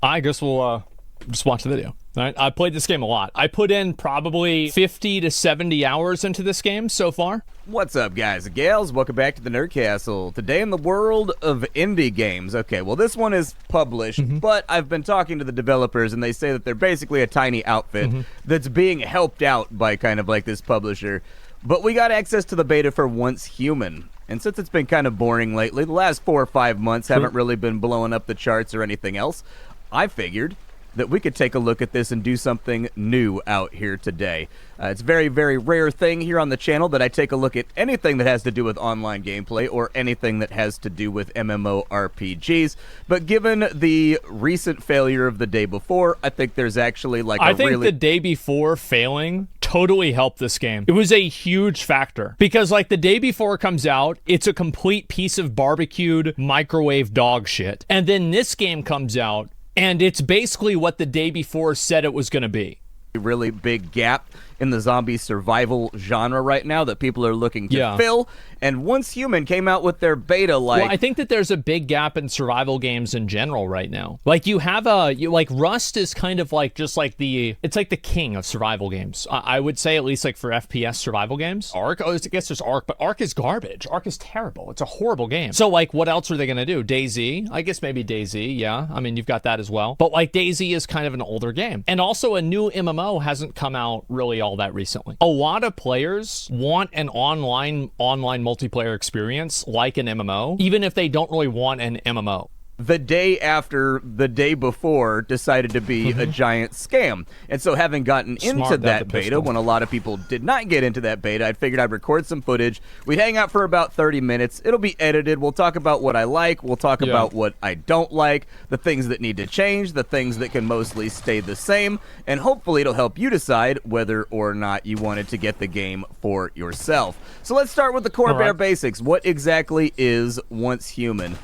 I guess we'll just watch the video. All right? I played this game a lot. I put in probably 50 to 70 hours into this game so far. What's up, guys and gals? Welcome back to the Nerd Castle. Today in the world of indie games. Okay, well, this one is published, but I've been talking to the developers, and they say that they're basically a tiny outfit that's being helped out by kind of like this publisher. But we got access to the beta for Once Human. And since it's been kind of boring lately, the last 4 or 5 months haven't really been blowing up the charts or anything else, I figured that we could take a look at this and do something new out here today. It's a very, very rare thing here on the channel that I take a look at anything that has to do with online gameplay or anything that has to do with MMO RPGs. But given the recent failure of the day before, I think there's actually like I think the day before failing totally helped this game. It was a huge factor because like the day before it comes out, it's a complete piece of barbecued microwave dog shit. And then this game comes out and it's basically what the day before said it was going to be. Really big gap in the zombie survival genre right now that people are looking to fill. And Once Human came out with their beta like... Well, I think that there's a big gap in survival games in general right now. Like you have like Rust is kind of like just like it's like the king of survival games. I would say at least like for FPS survival games. Ark, I guess there's Ark, but Ark is garbage. Ark is terrible. It's a horrible game. So like what else are they going to do? DayZ? I guess maybe DayZ, yeah. I mean, you've got that as well. But like DayZ is kind of an older game. And also a new MMO hasn't come out really all that recently. A lot of players want an online multiplayer experience like an MMO, even if they don't really want an MMO. The day after the day before decided to be a giant scam. And so having gotten into that beta, when a lot of people did not get into that beta, I figured I'd record some footage. We'd hang out for about 30 minutes. It'll be edited. We'll talk about what I like. We'll talk about what I don't like, the things that need to change, the things that can mostly stay the same, and hopefully it'll help you decide whether or not you wanted to get the game for yourself. So let's start with the core bare basics. What exactly is Once Human?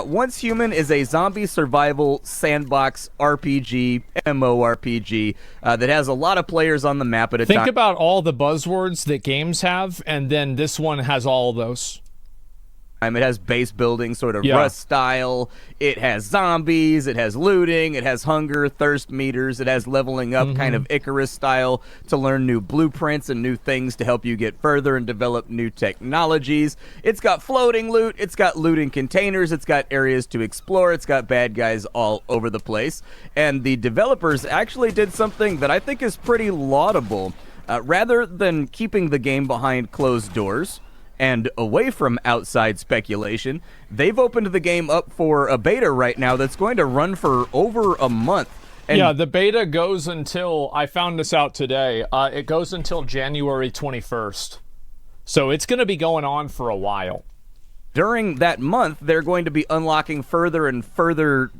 Once Human is a zombie survival sandbox RPG, MMORPG, that has a lot of players on the map at a time. Think about all the buzzwords that games have, and then this one has all of those. It has base building, sort of Rust style. It has zombies. It has looting. It has hunger, thirst meters. It has leveling up, kind of Icarus style, to learn new blueprints and new things to help you get further and develop new technologies. It's got floating loot. It's got looting containers. It's got areas to explore. It's got bad guys all over the place. And the developers actually did something that I think is pretty laudable. Rather than keeping the game behind closed doors and away from outside speculation, they've opened the game up for a beta right now that's going to run for over a month. And yeah, the beta goes until, I found this out today, it goes until January 21st. So it's going to be going on for a while. During that month, they're going to be unlocking further and further,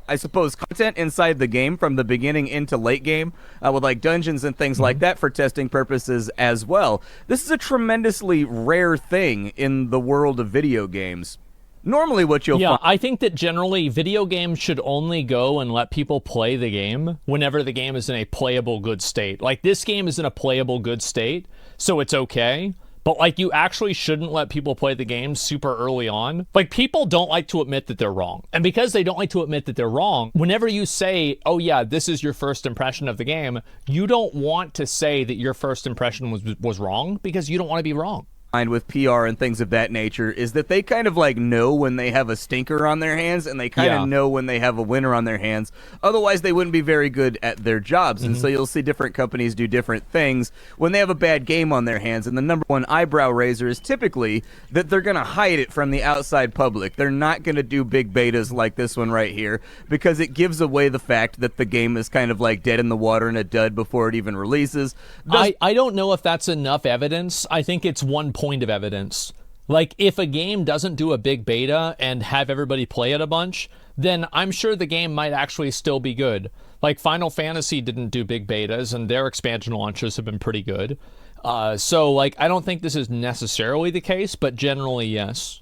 I suppose, content inside the game from the beginning into late game, with like dungeons and things like that for testing purposes as well. This is a tremendously rare thing in the world of video games. Normally what you'll find... I think that generally video games should only go and let people play the game whenever the game is in a playable good state. Like this game is in a playable good state, so it's okay. But, like, you actually shouldn't let people play the game super early on. Like, people don't like to admit that they're wrong. And because they don't like to admit that they're wrong, whenever you say, oh, yeah, this is your first impression of the game, you don't want to say that your first impression was wrong because you don't want to be wrong. With PR and things of that nature is that they kind of like know when they have a stinker on their hands, and they kind of know when they have a winner on their hands. Otherwise they wouldn't be very good at their jobs. And so you'll see different companies do different things when they have a bad game on their hands. And the number one eyebrow raiser is typically that they're going to hide it from the outside public. They're not going to do big betas like this one right here because it gives away the fact that the game is kind of like dead in the water and a dud before it even releases. I don't know if that's enough evidence. I think it's one point of evidence. Like, if a game doesn't do a big beta and have everybody play it a bunch, then I'm sure the game might actually still be good. Like, Final Fantasy didn't do big betas, and their expansion launches have been pretty good. So, like, I don't think this is necessarily the case, but generally, yes.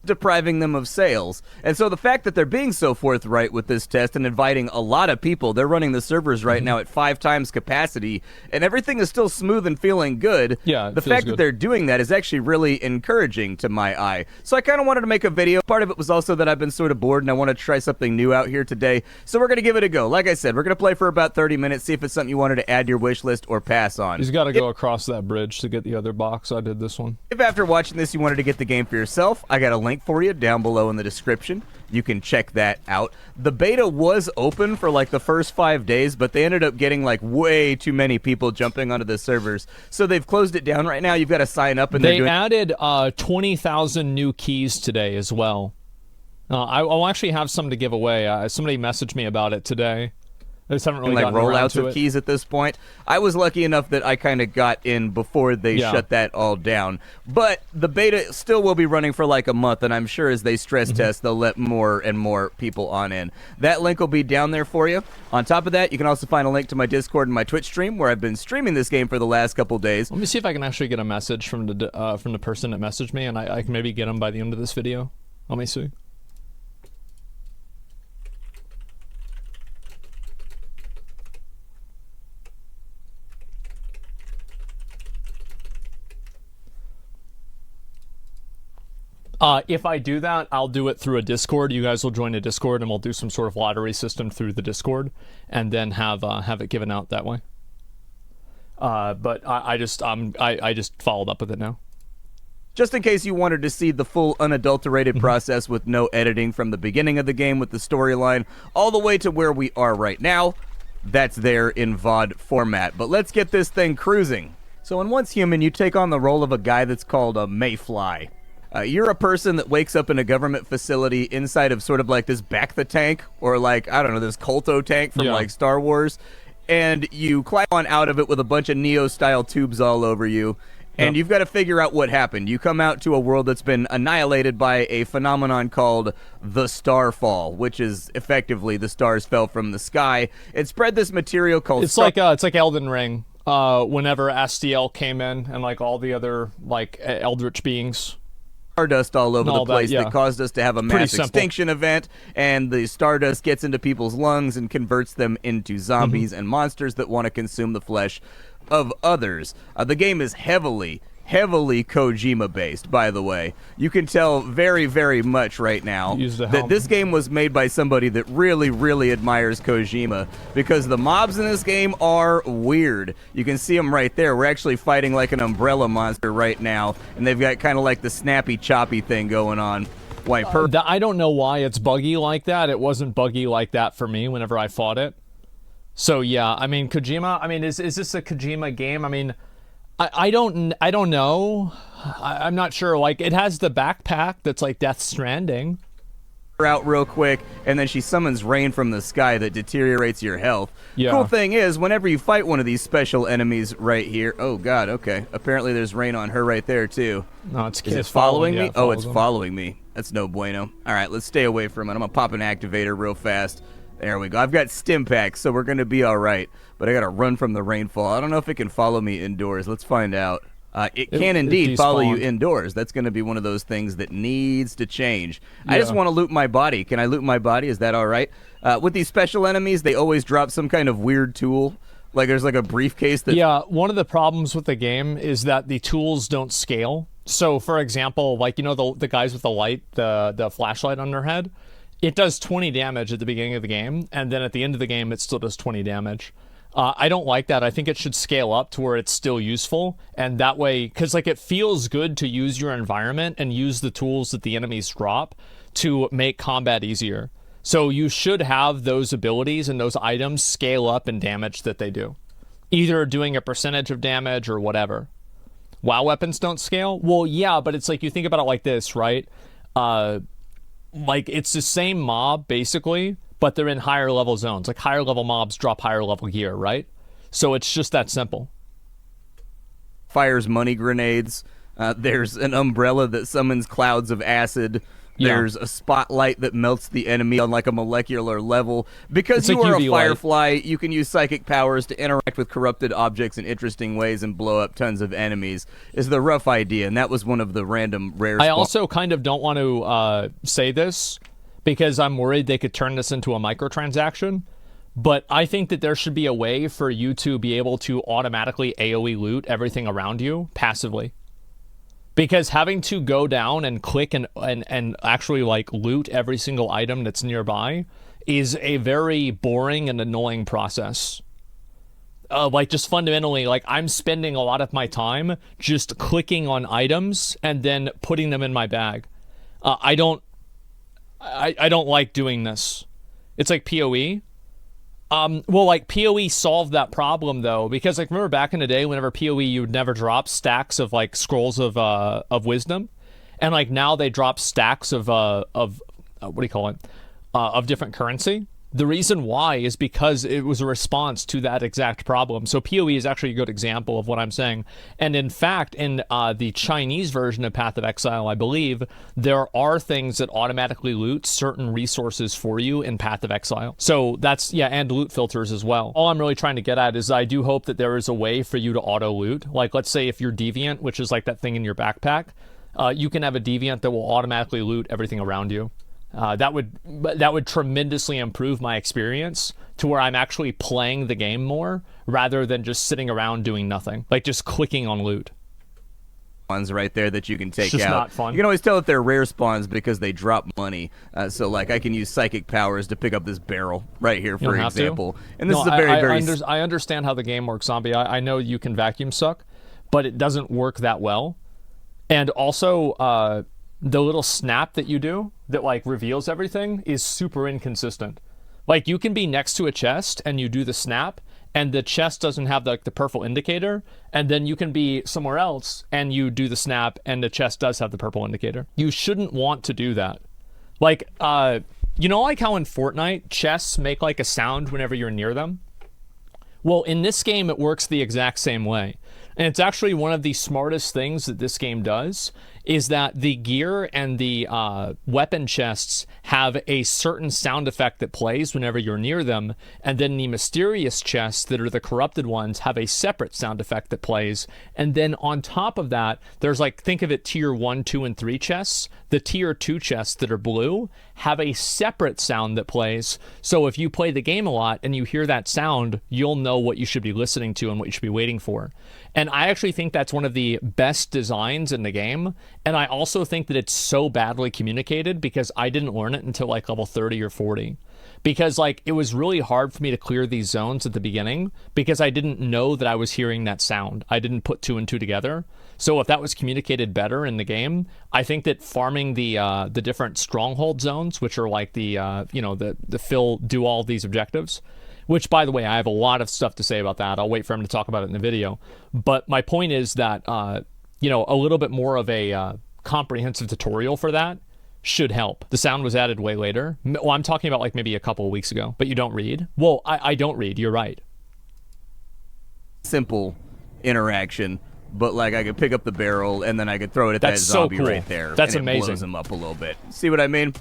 depriving them of sales. And so the fact that they're being so forthright with this test and inviting a lot of people, they're running the servers right now at 5 times capacity, and everything is still smooth and feeling good. Yeah, the fact that they're doing that is actually really encouraging to my eye. So I kind of wanted to make a video. Part of it was also that I've been sort of bored and I want to try something new out here today. So we're going to give it a go. Like I said, we're going to play for about 30 minutes, see if it's something you wanted to add to your wish list or pass on. He's got to go across that bridge to get the other box. I did this one. If after watching this you wanted to get the game for yourself, I got a link for you down below in the description. You can check that out. The beta was open for like the first 5 days, but they ended up getting like way too many people jumping onto the servers. So they've closed it down right now. You've got to sign up. And they added 20,000 new keys today as well. I'll actually have some to give away. Somebody messaged me about it today. I just haven't really gotten around to it. Rollouts of keys at this point. I was lucky enough that I kind of got in before they shut that all down. But the beta still will be running for like a month, and I'm sure as they stress test, they'll let more and more people on in. That link will be down there for you. On top of that, you can also find a link to my Discord and my Twitch stream, where I've been streaming this game for the last couple days. Let me see if I can actually get a message from the person that messaged me, and I can maybe get them by the end of this video. Let me see. If I do that, I'll do it through a Discord. You guys will join a Discord, and we'll do some sort of lottery system through the Discord, and then have it given out that way. But I just followed up with it now. Just in case you wanted to see the full unadulterated process with no editing from the beginning of the game with the storyline all the way to where we are right now, that's there in VOD format. But let's get this thing cruising. So in Once Human, you take on the role of a guy that's called a Mayfly. You're a person that wakes up in a government facility inside of sort of like this Bactha tank, or like, I don't know, this Kolto tank from like Star Wars, and you climb on out of it with a bunch of Neo-style tubes all over you, and you've got to figure out what happened. You come out to a world that's been annihilated by a phenomenon called the Starfall, which is effectively the stars fell from the sky. It spread this material called... It's like Elden Ring, whenever Astiel came in, and like all the other like eldritch beings... Stardust all over the place that caused us to have a mass extinction event, and the stardust gets into people's lungs and converts them into zombies and monsters that want to consume the flesh of others. The game is heavily Kojima based, by the way. You can tell very, very much right now that this game was made by somebody that really admires Kojima, because the mobs in this game are weird. You can see them right there. We're actually fighting like an umbrella monster right now, and they've got kind of like the snappy choppy thing going on. I don't know why it's buggy like that. It wasn't buggy like that for me whenever I fought it. So yeah, I mean, Kojima, I mean, is this a Kojima game? I mean, I don't know. I'm not sure. Like, it has the backpack that's like Death Stranding. Out real quick, and then she summons rain from the sky that deteriorates your health. Cool thing is, whenever you fight one of these special enemies right here... Oh, God, okay. Apparently there's rain on her right there, too. No, it's following me? Oh, it's following me. That's no bueno. All right, let's stay away from it. I'm going to pop an activator real fast. There we go. I've got stim packs, so we're going to be all right. But I got to run from the rainfall. I don't know if it can follow me indoors. Let's find out. It can indeed follow you indoors. That's going to be one of those things that needs to change. I just want to loot my body. Can I loot my body? Is that all right? With these special enemies, they always drop some kind of weird tool. Like there's like a briefcase that... Yeah, one of the problems with the game is that the tools don't scale. So, for example, like, you know, the guys with the light, the flashlight on their head, it does 20 damage at the beginning of the game, and then at the end of the game, it still does 20 damage. I don't like that. I think it should scale up to where it's still useful, and that way, because like it feels good to use your environment and use the tools that the enemies drop to make combat easier. So you should have those abilities and those items scale up in damage that they do, either doing a percentage of damage or whatever. WoW weapons don't scale? Well, yeah, but it's like, you think about it like this, right? Like, it's the same mob, basically, but they're in higher level zones. Like, higher level mobs drop higher level gear, right? So it's just that simple. Fires money grenades. There's an umbrella that summons clouds of acid. Yeah. There's a spotlight that melts the enemy on like a molecular level. Because It's you like are UV a light. firefly, you can use psychic powers to interact with corrupted objects in interesting ways and blow up tons of enemies, is the rough idea. And that was one of the random rare I also kind of don't want to say this because I'm worried they could turn this into a microtransaction. But I think that there should be a way for you to be able to automatically AoE loot everything around you passively. Because having to go down and click and actually like loot every single item that's nearby is a very boring and annoying process. Like just fundamentally, like I'm spending a lot of my time just clicking on items and then putting them in my bag. I don't like doing this. It's like PoE. Well, like PoE solved that problem though, because like remember back in the day, whenever PoE you would never drop stacks of like scrolls of wisdom, and like now they drop stacks of what do you call it, of different currency. The reason why is because it was a response to that exact problem. So PoE is actually a good example of what I'm saying. And in fact, in the Chinese version of Path of Exile, I believe, there are things that automatically loot certain resources for you in Path of Exile. So that's, yeah, and loot filters as well. All I'm really trying to get at is I do hope that there is a way for you to auto loot. Like, let's say if you're Deviant, which is like that thing in your backpack, you can have a Deviant that will automatically loot everything around you. That would tremendously improve my experience to where I'm actually playing the game more rather than just sitting around doing nothing, like just clicking on loot. Spawns right there that you can take It's just out. not fun. You can always tell that they're rare spawns because they drop money. So like I can use psychic powers to pick up this barrel right here, for example. And this is a very I understand how the game works, Zombie. I know you can vacuum suck, but it doesn't work that well. And also, the little snap that you do that like reveals everything is super inconsistent. Like you can be next to a chest and you do the snap and the chest doesn't have the purple indicator, and then you can be somewhere else and you do the snap and the chest does have the purple indicator. You shouldn't want to do that. Like, you know, like how in Fortnite chests make like a sound whenever you're near them? Well, in this game it works the exact same way. And it's actually one of the smartest things that this game does is that the gear and the weapon chests have a certain sound effect that plays whenever you're near them, and then the mysterious chests that are the corrupted ones have a separate sound effect that plays, and then on top of that, there's like, think of it tier 1, 2, and 3 chests. The tier 2 chests that are blue have a separate sound that plays, so if you play the game a lot and you hear that sound, you'll know what you should be listening to and what you should be waiting for. And I actually think that's one of the best designs in the game. And I also think that it's so badly communicated because I didn't learn it until like level 30 or 40. Because like it was really hard for me to clear these zones at the beginning because I didn't know that I was hearing that sound. I didn't put 2 and 2 together. So if that was communicated better in the game, I think that farming the different stronghold zones, which are like the do all these objectives, which, by the way, I have a lot of stuff to say about that. I'll wait for him to talk about it in the video. But my point is that, a little bit more of a comprehensive tutorial for that should help. The sound was added way later. Well, I'm talking about like maybe a couple of weeks ago. But you don't read? Well, I don't read. You're right. Simple interaction. But like I could pick up the barrel and then I could throw it at that zombie right there. That's and amazing. It blows him up a little bit. See what I mean?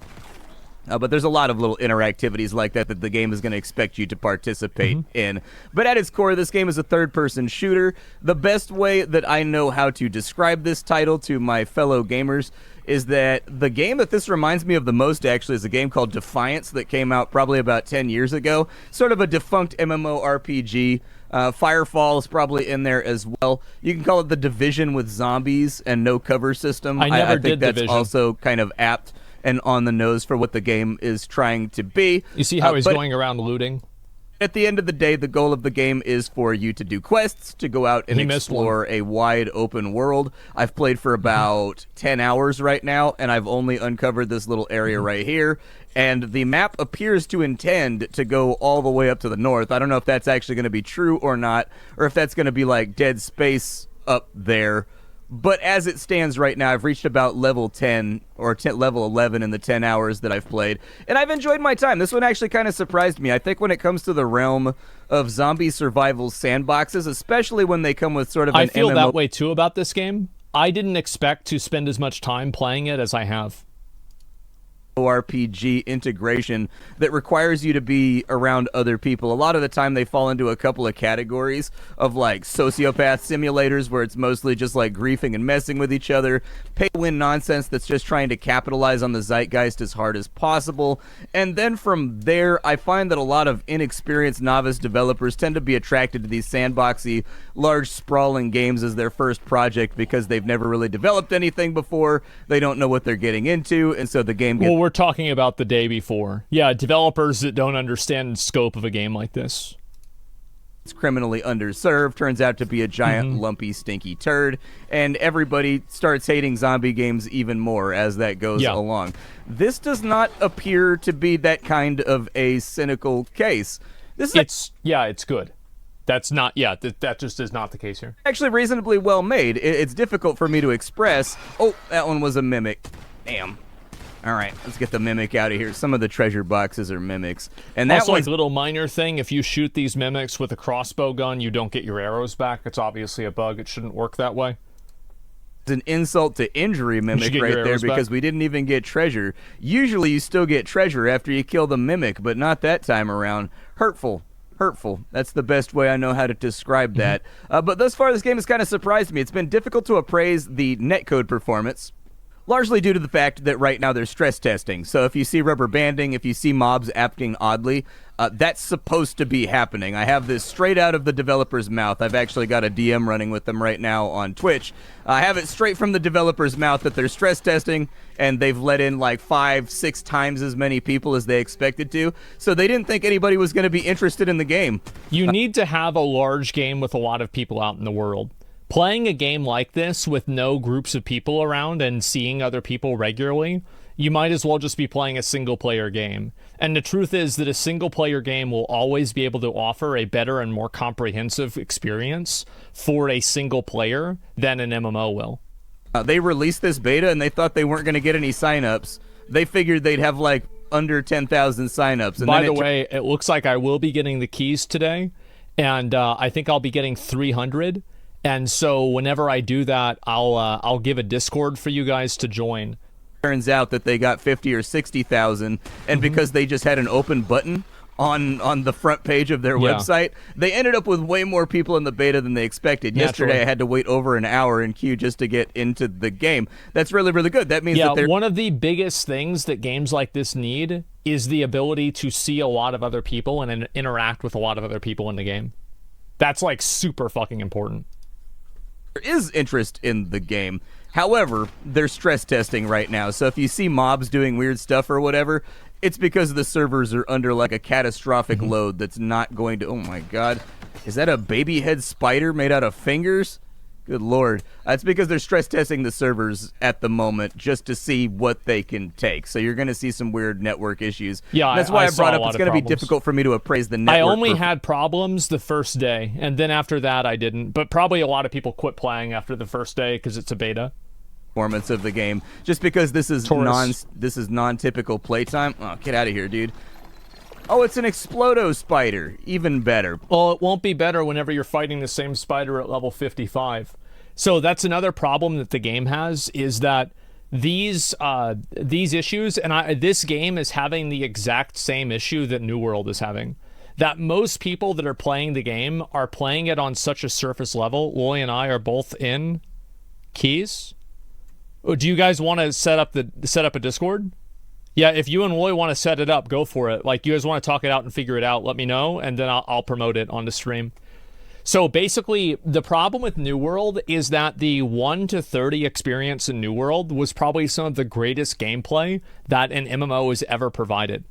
But there's a lot of little interactivities like that the game is going to expect you to participate in. But at its core, this game is a third-person shooter. The best way that I know how to describe this title to my fellow gamers is that the game that this reminds me of the most, actually, is a game called Defiance that came out probably about 10 years ago. Sort of a defunct MMO RPG. Firefall is probably in there as well. You can call it The Division with zombies and no cover system. I never think did that's Division. Also kind of apt and on the nose for what the game is trying to be. You see how he's going around looting? At the end of the day, the goal of the game is for you to do quests, to go out and explore a wide open world. I've played for about 10 hours right now, and I've only uncovered this little area right here. And the map appears to intend to go all the way up to the north. I don't know if that's actually going to be true or not, or if that's going to be like dead space up there. But as it stands right now, I've reached about level 10 or level 11 in the 10 hours that I've played. And I've enjoyed my time. This one actually kind of surprised me. I think when it comes to the realm of zombie survival sandboxes, especially when they come with sort of an I feel MMO that way too about this game. I didn't expect to spend as much time playing it as I have. RPG integration that requires you to be around other people. A lot of the time they fall into a couple of categories of like sociopath simulators where it's mostly just like griefing and messing with each other, pay-to-win nonsense that's just trying to capitalize on the zeitgeist as hard as possible. And then from there, I find that a lot of inexperienced novice developers tend to be attracted to these sandboxy, large, sprawling games as their first project because they've never really developed anything before. They don't know what they're getting into, and so the game gets... Well, we're talking about the day before. Yeah, developers that don't understand the scope of a game like this. It's criminally underserved, turns out to be a giant, lumpy, stinky turd, and everybody starts hating zombie games even more as that goes along. This does not appear to be that kind of a cynical case. This is it's good. That's not, that just is not the case here. Actually reasonably well made. It's difficult for me to express. Oh, that one was a mimic. Damn. All right, let's get the mimic out of here. Some of the treasure boxes are mimics. And that also, one's like, little minor thing, if you shoot these mimics with a crossbow gun, you don't get your arrows back. It's obviously a bug. It shouldn't work that way. It's an insult to injury mimic right there because we didn't even get treasure. Usually you still get treasure after you kill the mimic, but not that time around. Hurtful. That's the best way I know how to describe that. But thus far, this game has kind of surprised me. It's been difficult to appraise the netcode performance, largely due to the fact that right now they're stress testing. So if you see rubber banding, if you see mobs acting oddly, that's supposed to be happening. I have this straight out of the developer's mouth. I've actually got a DM running with them right now on Twitch. I have it straight from the developer's mouth that they're stress testing, and they've let in like 5-6 times as many people as they expected to. So they didn't think anybody was going to be interested in the game. You need to have a large game with a lot of people out in the world. Playing a game like this with no groups of people around and seeing other people regularly, you might as well just be playing a single-player game. And the truth is that a single-player game will always be able to offer a better and more comprehensive experience for a single player than an MMO will. They released this beta and they thought they weren't going to get any signups. They figured they'd have like under 10,000 signups. And by the way, it looks like I will be getting the keys today, and I think I'll be getting 300. And so whenever I do that, I'll give a Discord for you guys to join. Turns out that they got 50 or 60,000, and because they just had an open button on the front page of their website, they ended up with way more people in the beta than they expected. Yesterday, I had to wait over an hour in queue just to get into the game. That's really, really good. That means that one of the biggest things that games like this need is the ability to see a lot of other people and interact with a lot of other people in the game. That's like super fucking important. There is interest in the game. However, they're stress testing right now. So if you see mobs doing weird stuff or whatever, it's because the servers are under like a catastrophic load that's not going to... Oh my god. Is that a baby head spider made out of fingers? Good lord. It's because they're stress testing the servers at the moment just to see what they can take. So you're going to see some weird network issues. Yeah, that's why I brought up it's going to be difficult for me to appraise the network. I only had problems the first day, and then after that I didn't. But probably a lot of people quit playing after the first day because it's a beta. Performance of the game, just because this is non-typical playtime. Oh, get out of here, dude. Oh, it's an Explodo spider. Even better. Well, it won't be better whenever you're fighting the same spider at level 55. So that's another problem that the game has, is that these issues, and this game is having the exact same issue that New World is having. That most people that are playing the game are playing it on such a surface level. Loy and I are both in keys. Do you guys want to set up a Discord? Yeah, if you and Loy want to set it up, go for it. Like, you guys want to talk it out and figure it out, let me know, and then I'll promote it on the stream. So basically, the problem with New World is that the 1 to 30 experience in New World was probably some of the greatest gameplay that an MMO has ever provided.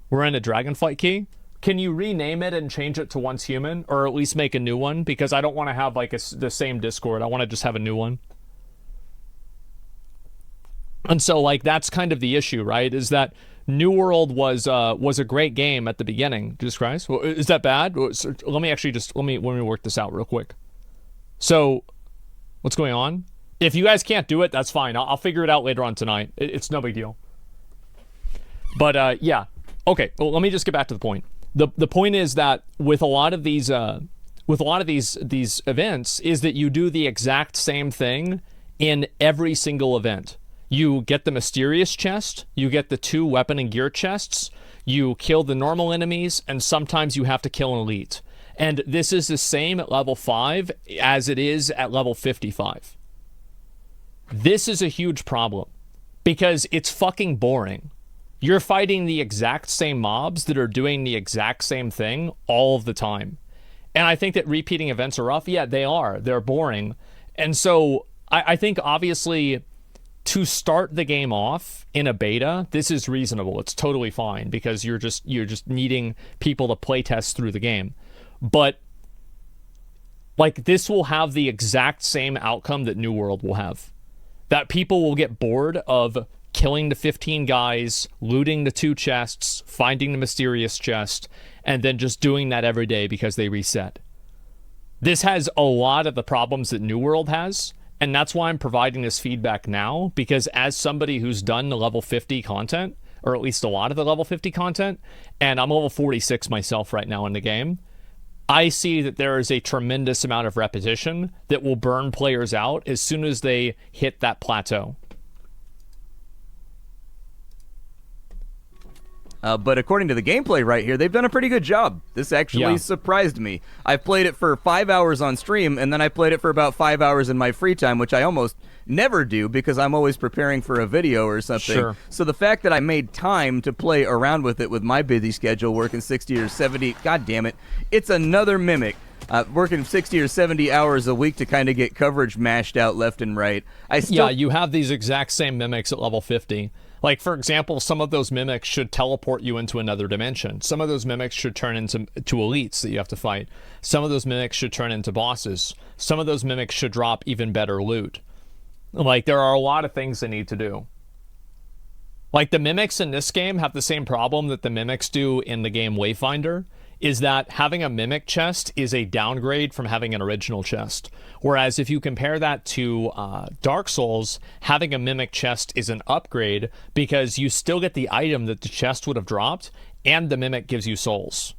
We're in a Dragonflight key. Can you rename it and change it to Once Human, or at least make a new one? Because I don't want to have like the same Discord. I want to just have a new one. And so, like, that's kind of the issue, right? Is that New World was a great game at the beginning. Jesus Christ, is that bad? Let me work this out real quick. So, what's going on? If you guys can't do it, that's fine. I'll figure it out later on tonight. It's no big deal. But yeah, okay. Well, let me just get back to the point. The point is that with a lot of these events, is that you do the exact same thing in every single event. You get the mysterious chest, you get the 2 weapon and gear chests, you kill the normal enemies, and sometimes you have to kill an elite. And this is the same at level 5 as it is at level 55. This is a huge problem because it's fucking boring. You're fighting the exact same mobs that are doing the exact same thing all of the time. And I think that repeating events are rough. Yeah, they are. They're boring. And so I think obviously to start the game off in a beta, this is reasonable. It's totally fine because you're just needing people to playtest through the game. But like this will have the exact same outcome that New World will have. That people will get bored of killing the 15 guys, looting the 2 chests, finding the mysterious chest, and then just doing that every day because they reset. This has a lot of the problems that New World has, and that's why I'm providing this feedback now, because as somebody who's done the level 50 content, or at least a lot of the level 50 content, and I'm level 46 myself right now in the game, I see that there is a tremendous amount of repetition that will burn players out as soon as they hit that plateau. But according to the gameplay right here, they've done a pretty good job. This actually surprised me. I played it for 5 hours on stream, and then I played it for about 5 hours in my free time, which I almost never do because I'm always preparing for a video or something. Sure. So the fact that I made time to play around with it with my busy schedule, working 60 or 70, god damn it, it's another Mimic. Working 60 or 70 hours a week to kind of get coverage mashed out left and right. Yeah, you have these exact same Mimics at level 50. Like, for example, some of those Mimics should teleport you into another dimension. Some of those Mimics should turn into elites that you have to fight. Some of those Mimics should turn into bosses. Some of those Mimics should drop even better loot. Like, there are a lot of things they need to do. Like, the Mimics in this game have the same problem that the Mimics do in the game Wayfinder, is that having a Mimic chest is a downgrade from having an original chest. Whereas if you compare that to Dark Souls, having a Mimic chest is an upgrade because you still get the item that the chest would have dropped, and the Mimic gives you souls.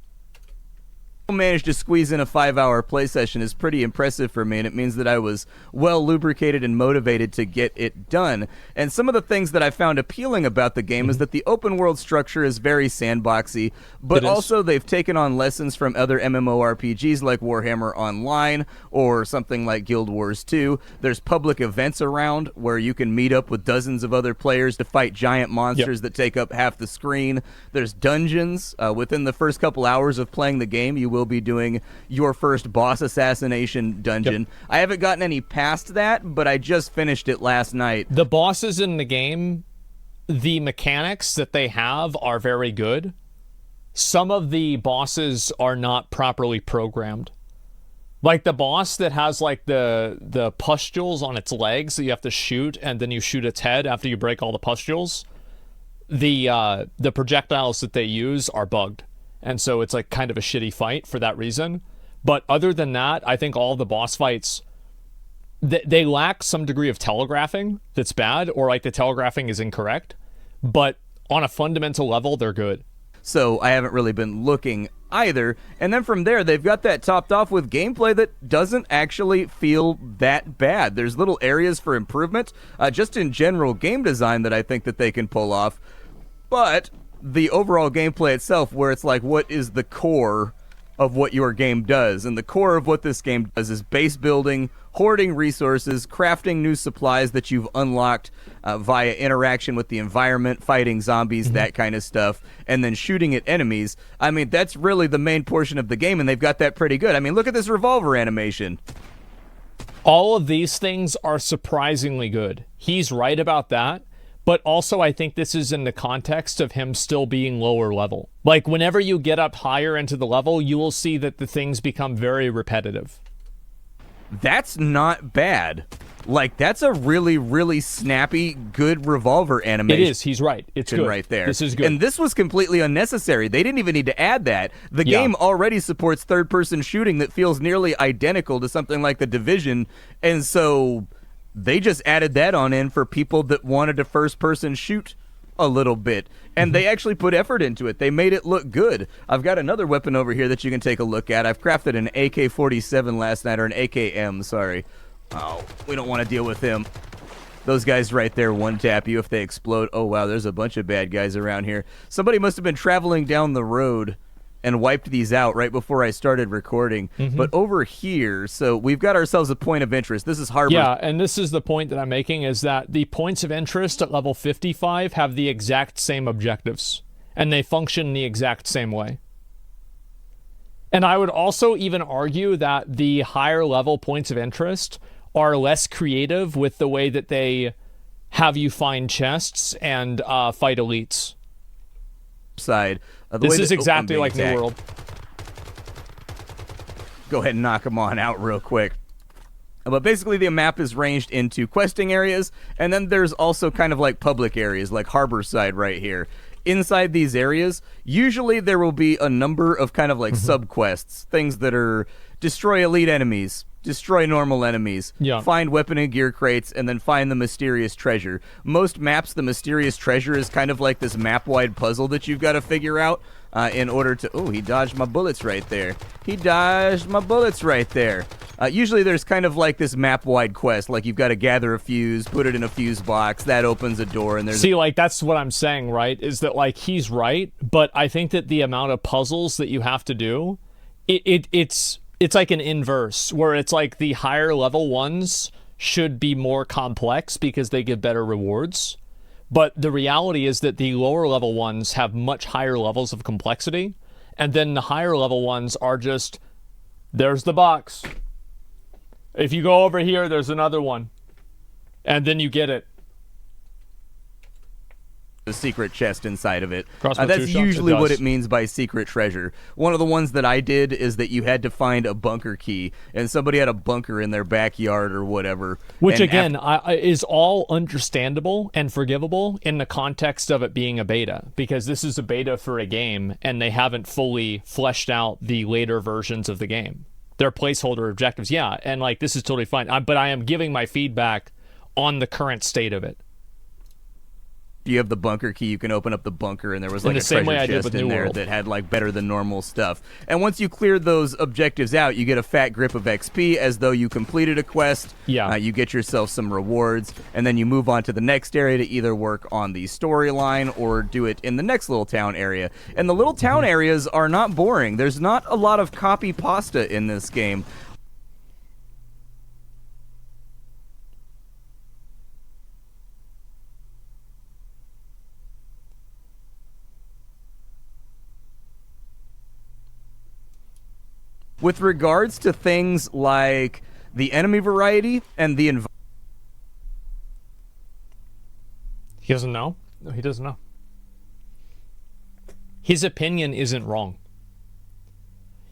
Managed to squeeze in a 5-hour play session is pretty impressive for me, and it means that I was well lubricated and motivated to get it done. And some of the things that I found appealing about the game is that the open world structure is very sandboxy, but also they've taken on lessons from other MMORPGs like Warhammer Online or something like Guild Wars 2. There's public events around where you can meet up with dozens of other players to fight giant monsters that take up half the screen. There's dungeons. Within the first couple hours of playing the game, you will be doing your first boss assassination dungeon. I haven't gotten any past that, but I just finished it last night. The bosses in the game, the mechanics that they have are very good. Some of the bosses are not properly programmed. Like the boss that has like the pustules on its legs that you have to shoot, and then you shoot its head after you break all the pustules. The projectiles that they use are bugged. And so it's like kind of a shitty fight for that reason. But other than that, I think all the boss fights, they lack some degree of telegraphing that's bad, or like the telegraphing is incorrect. But on a fundamental level, they're good. So I haven't really been looking either. And then from there, they've got that topped off with gameplay that doesn't actually feel that bad. There's little areas for improvement, just in general game design that I think that they can pull off. But the overall gameplay itself, where it's like, what is the core of what your game does? And the core of what this game does is base building, hoarding resources, crafting new supplies that you've unlocked via interaction with the environment, fighting zombies, that kind of stuff, and then shooting at enemies. I mean, that's really the main portion of the game, and they've got that pretty good. I mean, look at this revolver animation. All of these things are surprisingly good. He's right about that. But also, I think this is in the context of him still being lower level. Like, whenever you get up higher into the level, you will see that the things become very repetitive. That's not bad. Like, that's a really, really snappy, good revolver animation. It is. He's right. It's good. Right there. This is good. And this was completely unnecessary. They didn't even need to add that. The game already supports third-person shooting that feels nearly identical to something like The Division, and so they just added that on in for people that wanted to first-person shoot a little bit. And they actually put effort into it. They made it look good. I've got another weapon over here that you can take a look at. I've crafted an AK-47 last night, or an AKM, sorry. Oh, we don't want to deal with him. Those guys right there one-tap you if they explode. Oh, wow, there's a bunch of bad guys around here. Somebody must have been traveling down the road and wiped these out right before I started recording. But over here, so we've got ourselves a point of interest. This is Harbor. Yeah, and this is the point that I'm making, is that the points of interest at level 55 have the exact same objectives, and they function the exact same way. And I would also even argue that the higher level points of interest are less creative with the way that they have you find chests and fight elites. Side. This is exactly like New World. Go ahead and knock them on out real quick. But basically the map is ranged into questing areas, and then there's also kind of like public areas, like Harborside right here. Inside these areas, usually there will be a number of kind of like sub-quests, things that are destroy elite enemies, destroy normal enemies, find weapon and gear crates, and then find the mysterious treasure. Most maps, the mysterious treasure is kind of like this map-wide puzzle that you've got to figure out in order to... Oh, he dodged my bullets right there. He dodged my bullets right there. Usually there's kind of like this map-wide quest, like you've got to gather a fuse, put it in a fuse box, that opens a door, and there's... See, like, that's what I'm saying, right? Is that, like, he's right, but I think that the amount of puzzles that you have to do, it's like an inverse, where it's like the higher level ones should be more complex because they give better rewards. But the reality is that the lower level ones have much higher levels of complexity. And then the higher level ones are just, there's the box. If you go over here, there's another one. And then you get it. The secret chest inside of it. That's usually what it means by secret treasure. One of the ones that I did is that you had to find a bunker key, and somebody had a bunker in their backyard or whatever. Which, again, is all understandable and forgivable in the context of it being a beta, because this is a beta for a game, and they haven't fully fleshed out the later versions of the game. They're placeholder objectives, yeah, and like this is totally fine. But I am giving my feedback on the current state of it. You have the bunker key, you can open up the bunker, and there was like a treasure chest in there that had like better than normal stuff. And once you clear those objectives out, you get a fat grip of XP as though you completed a quest. Yeah. You get yourself some rewards, and then you move on to the next area to either work on the storyline or do it in the next little town area. And the little town areas are not boring. There's not a lot of copy pasta in this game. With regards to things like the enemy variety and the environment. He doesn't know? No, he doesn't know. His opinion isn't wrong.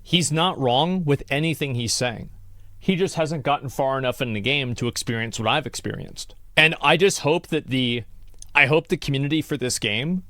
He's not wrong with anything he's saying. He just hasn't gotten far enough in the game to experience what I've experienced. And I just hope that the community for this game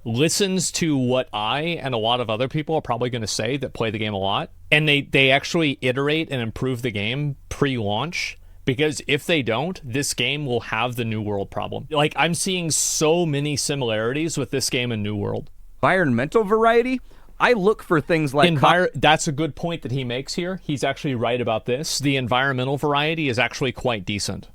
listens to what I and a lot of other people are probably going to say that play the game a lot, and they actually iterate and improve the game pre-launch, because if they don't, this game will have the New World problem. Like, I'm seeing so many similarities with this game and New World. Environmental variety? I look for things like... That's a good point that he makes here. He's actually right about this. The environmental variety is actually quite decent.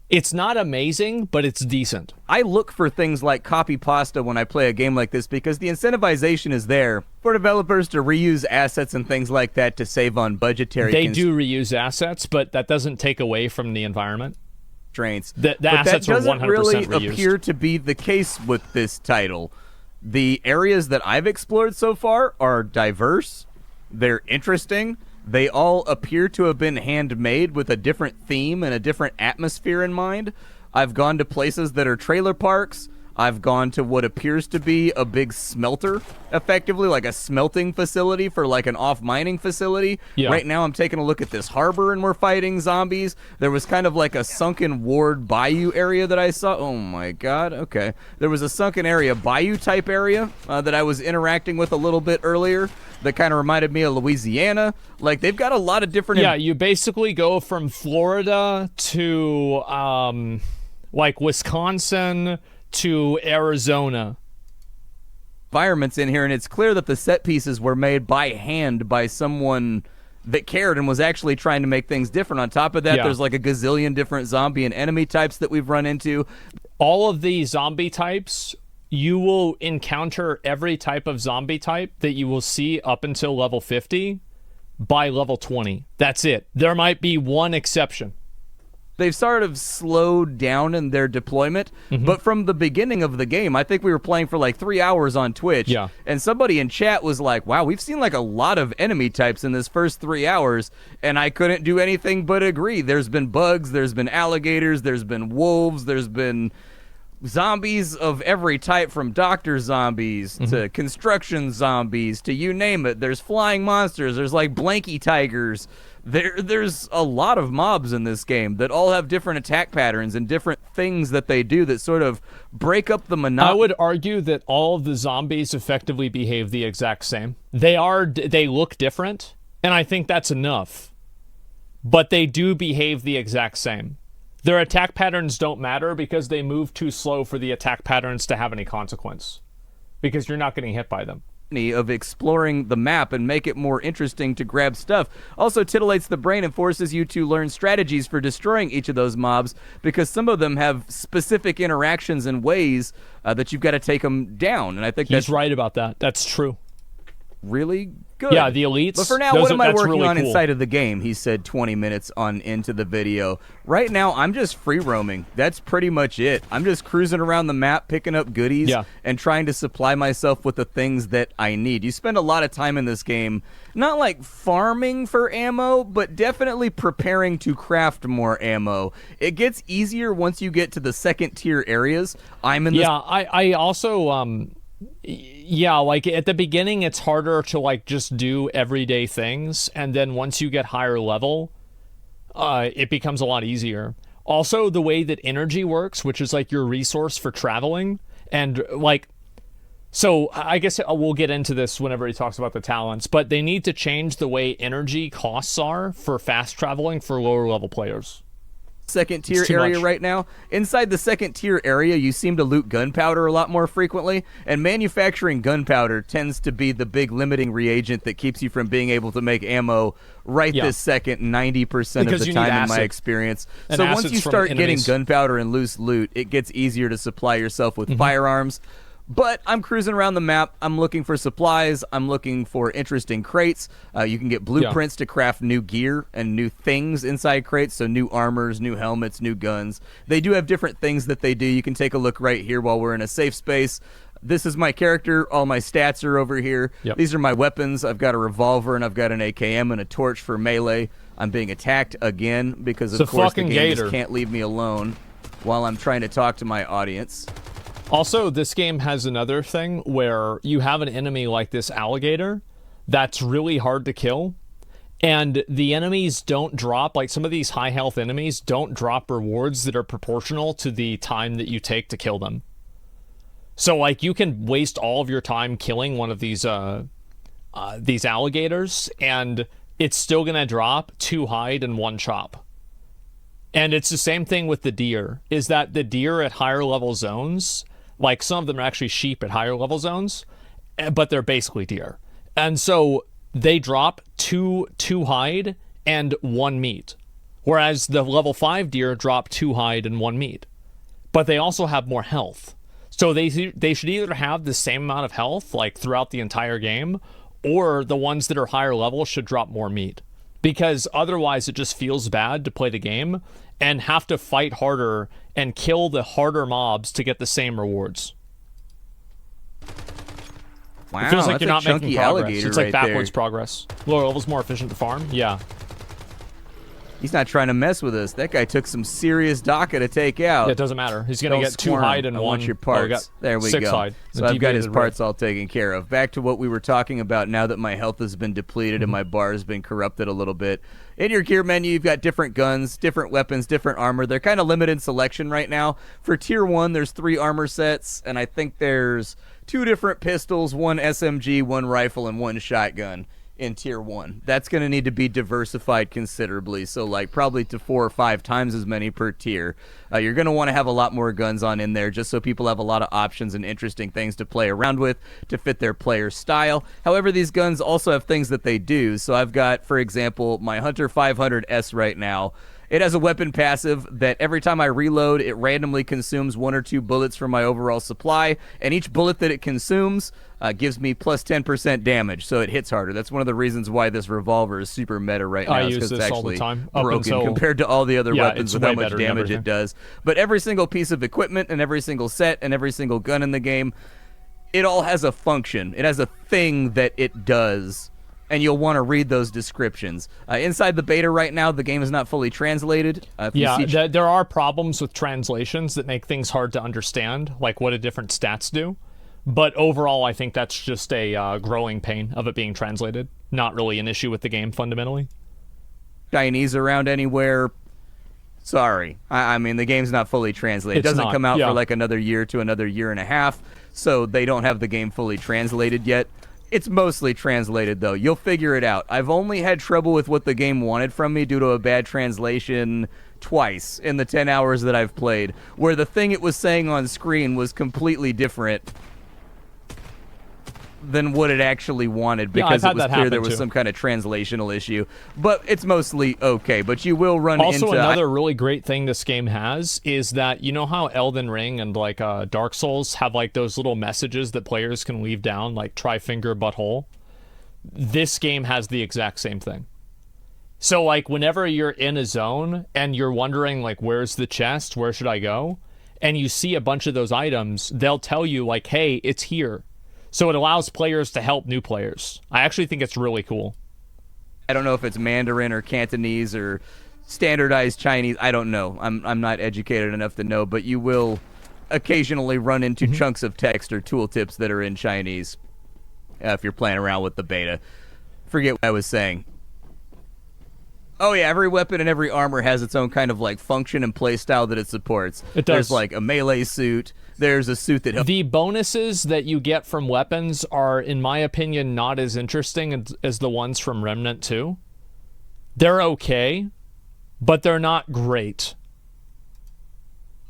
It's not amazing, but it's decent. I look for things like copy pasta when I play a game like this, because the incentivization is there for developers to reuse assets and things like that to save on budgetary They do reuse assets, but that doesn't take away from the environment. Constraints. The assets are 100% reused. That doesn't really appear to be the case with this title. The areas that I've explored so far are diverse. They're interesting. They all appear to have been handmade with a different theme and a different atmosphere in mind. I've gone to places that are trailer parks. I've gone to what appears to be a big smelter, effectively, like a smelting facility for like an off-mining facility. Yeah. Right now I'm taking a look at this harbor and we're fighting zombies. There was kind of like a sunken ward bayou area that I saw. Oh my god, okay. There was a sunken area, bayou type area that I was interacting with a little bit earlier that kind of reminded me of Louisiana. Like, they've got a lot of different... Yeah, you basically go from Florida to, like, Wisconsin to Arizona. Environments in here, and it's clear that the set pieces were made by hand by someone that cared and was actually trying to make things different. On top of that, there's like a gazillion different zombie and enemy types that we've run into. All of the zombie types, you will encounter every type of zombie type that you will see up until level 50 by level 20. That's it. There might be one exception. They've sort of slowed down in their deployment, but from the beginning of the game, I think we were playing for like 3 hours on Twitch, and somebody in chat was like, wow, we've seen like a lot of enemy types in this first 3 hours, and I couldn't do anything but agree. There's been bugs, there's been alligators, there's been wolves, there's been zombies of every type, from doctor zombies to construction zombies to you name it. There's flying monsters, there's like blanky tigers. There's a lot of mobs in this game that all have different attack patterns and different things that they do that sort of break up the monotony. I would argue that all of the zombies effectively behave the exact same. They look different, and I think that's enough. But they do behave the exact same. Their attack patterns don't matter because they move too slow for the attack patterns to have any consequence, because you're not getting hit by them. Of exploring the map and make it more interesting to grab stuff. Also titillates the brain and forces you to learn strategies for destroying each of those mobs, because some of them have specific interactions and ways that you've got to take them down. And I think he's right about that. That's true. Really good. Yeah, the elites. But for now, what am I working on inside of the game? He said 20 minutes on into the video. Right now, I'm just free roaming. That's pretty much it. I'm just cruising around the map, picking up goodies, and trying to supply myself with the things that I need. You spend a lot of time in this game, not like farming for ammo, but definitely preparing to craft more ammo. It gets easier once you get to the second tier areas. I'm in this. Yeah, I also yeah, like at the beginning it's harder to like just do everyday things, and then once you get higher level, it becomes a lot easier. Also, the way that energy works, which is like your resource for traveling, and like, so I guess we'll get into this whenever he talks about the talents, but they need to change the way energy costs are for fast traveling for lower level players. Second tier area right now. Inside the second tier area, you seem to loot gunpowder a lot more frequently, and manufacturing gunpowder tends to be the big limiting reagent that keeps you from being able to make ammo this second 90% of the time in my experience. So once you start getting gunpowder and loose loot, it gets easier to supply yourself with firearms. But I'm cruising around the map. I'm looking for supplies. I'm looking for interesting crates. You can get blueprints to craft new gear and new things inside crates, so new armors, new helmets, new guns. They do have different things that they do. You can take a look right here while we're in a safe space. This is my character. All my stats are over here. These are my weapons. I've got a revolver, and I've got an AKM and a torch for melee. I'm being attacked again because, of course, the game just can't leave me alone while I'm trying to talk to my audience. Also, this game has another thing where you have an enemy like this alligator that's really hard to kill, and the enemies don't drop, like some of these high health enemies don't drop rewards that are proportional to the time that you take to kill them. So like you can waste all of your time killing one of these alligators, and it's still gonna drop 2 hide and 1 chop. And it's the same thing with the deer, is that the deer at higher level zones, like some of them are actually sheep at higher level zones, but they're basically deer. And so they drop 2 hide and 1 meat. Whereas the level 5 deer drop 2 hide and 1 meat. But they also have more health. So they should either have the same amount of health like throughout the entire game, or the ones that are higher level should drop more meat. Because otherwise it just feels bad to play the game and have to fight harder and kill the harder mobs to get the same rewards. Wow, it feels like you're not making progress. It's like backwards there. Progress. Lower level's more efficient to farm? Yeah. He's not trying to mess with us. That guy took some serious DACA to take out. Yeah, it doesn't matter. He's going to get 2 hide and 1. Want your parts. There we 6 go. hide. So I've got his parts all taken care of. Back to what we were talking about now that my health has been depleted and my bar has been corrupted a little bit. In your gear menu, you've got different guns, different weapons, different armor. They're kind of limited selection right now. For Tier 1, there's 3 armor sets, and I think there's 2 different pistols, 1 SMG, 1 rifle, and 1 shotgun. in tier 1. That's going to need to be diversified considerably, so like probably to 4 or 5 times as many per tier. You're going to want to have a lot more guns on in there just so people have a lot of options and interesting things to play around with to fit their player style. However, these guns also have things that they do. So I've got, for example, my Hunter 500S right now. It has a weapon passive that every time I reload, it randomly consumes 1 or 2 bullets from my overall supply, and each bullet that it consumes gives me plus 10% damage, so it hits harder. That's one of the reasons why this revolver is super meta right now. I use this all the time. Broken compared to all the other weapons with how much damage it does. But every single piece of equipment and every single set and every single gun in the game, it all has a function. It has a thing that it does, and you'll want to read those descriptions. Inside the beta right now, the game is not fully translated. There are problems with translations that make things hard to understand, like what different stats do. But overall, I think that's just a growing pain of it being translated. Not really an issue with the game, fundamentally. Chinese around anywhere, sorry. I mean, the game's not fully translated. It doesn't come out for like another year to another year and a half, so they don't have the game fully translated yet. It's mostly translated, though. You'll figure it out. I've only had trouble with what the game wanted from me due to a bad translation twice in the 10 hours that I've played, where the thing it was saying on screen was completely different than what it actually wanted, because it was clear there was some kind of translational issue. But it's mostly okay. But you will run into... Also, another really great thing this game has is that, you know how Elden Ring and like Dark Souls have like those little messages that players can leave down, like try finger butthole? This game has the exact same thing. So like whenever you're in a zone and you're wondering like, where's the chest? Where should I go? And you see a bunch of those items, they'll tell you like, hey, it's here. So it allows players to help new players. I actually think it's really cool. I don't know if it's Mandarin or Cantonese or standardized Chinese. I don't know. I'm not educated enough to know, but you will occasionally run into chunks of text or tooltips that are in Chinese if you're playing around with the beta. Forget what I was saying. Oh yeah, every weapon and every armor has its own kind of like function and play style that it supports. It does. There's like a melee suit. There's a suit that helps. The bonuses that you get from weapons are, in my opinion, not as interesting as the ones from Remnant 2. They're okay, but they're not great.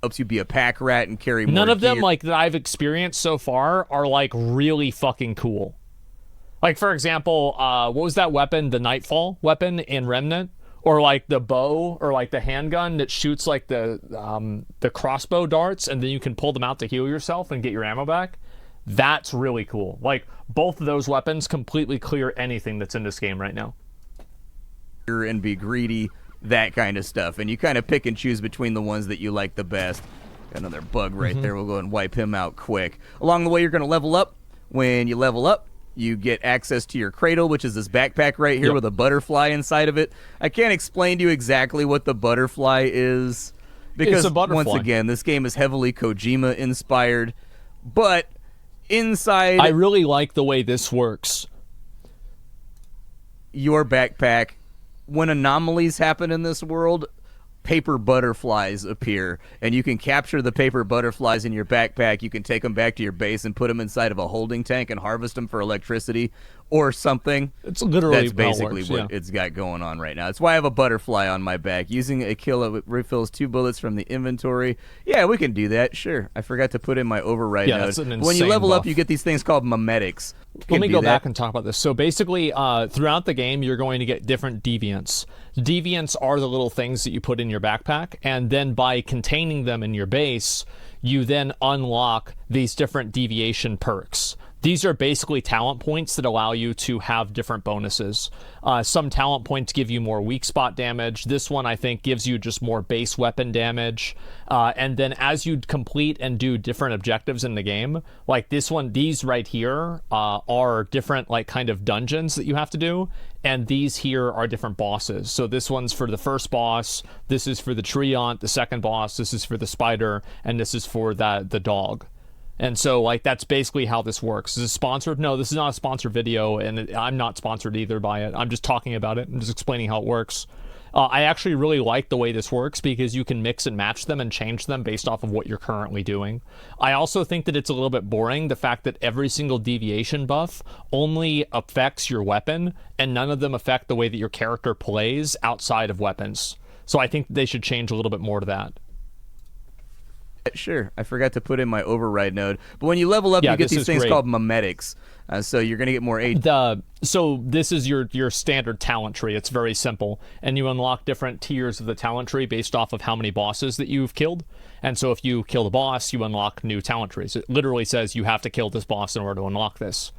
Helps you be a pack rat and carry more None of them gear. like that I've experienced so far are like really fucking cool. Like for example, what was that weapon? The Nightfall weapon in Remnant? Or like the bow, or like the handgun that shoots like the crossbow darts, and then you can pull them out to heal yourself and get your ammo back. That's really cool. Like both of those weapons completely clear anything that's in this game right now. And be greedy, that kind of stuff, and you kind of pick and choose between the ones that you like the best. Got another bug right there. We'll go and wipe him out quick. Along the way, you're going to level up. When you level up, you get access to your cradle, which is this backpack right here with a butterfly inside of it. I can't explain to you exactly what the butterfly is, because it's a butterfly. Once again, this game is heavily Kojima inspired, but inside... I really like the way this works. Your backpack, when anomalies happen in this world, paper butterflies appear, and you can capture the paper butterflies in your backpack. You can take them back to your base and put them inside of a holding tank and harvest them for electricity or something. It's literally that's basically what it's got going on right now. That's why I have a butterfly on my back. Using a kill, it refills 2 bullets from the inventory. Yeah, we can do that. Sure. I forgot to put in my override node. That's an insane when you level buff. up, you get these things called memetics. Let me go back and talk about this. So basically, throughout the game, you're going to get different deviants. Deviants are the little things that you put in your backpack, and then by containing them in your base, you then unlock these different deviation perks. These are basically talent points that allow you to have different bonuses. Some talent points give you more weak spot damage. This one, I think, gives you just more base weapon damage. And then as you complete and do different objectives in the game, like this one, these right here are different like kind of dungeons that you have to do. And these here are different bosses. So this one's for the first boss, this is for the treant, the second boss, this is for the spider, and this is for the dog. And so, like, that's basically how this works. Is it sponsored? No, this is not a sponsored video, and I'm not sponsored either by it. I'm just talking about it. I'm just explaining how it works. I actually really like the way this works because you can mix and match them and change them based off of what you're currently doing. I also think that it's a little bit boring, the fact that every single deviation buff only affects your weapon and none of them affect the way that your character plays outside of weapons. So I think they should change a little bit more to that. Sure, I forgot to put in my override node. But when you level up, Yeah, you get this these is things great. called memetics. So you're going to get more HP. So this is your standard talent tree. It's very simple. And you unlock different tiers of the talent tree based off of how many bosses that you've killed. And so if you kill the boss, you unlock new talent trees. It literally says you have to kill this boss in order to unlock this.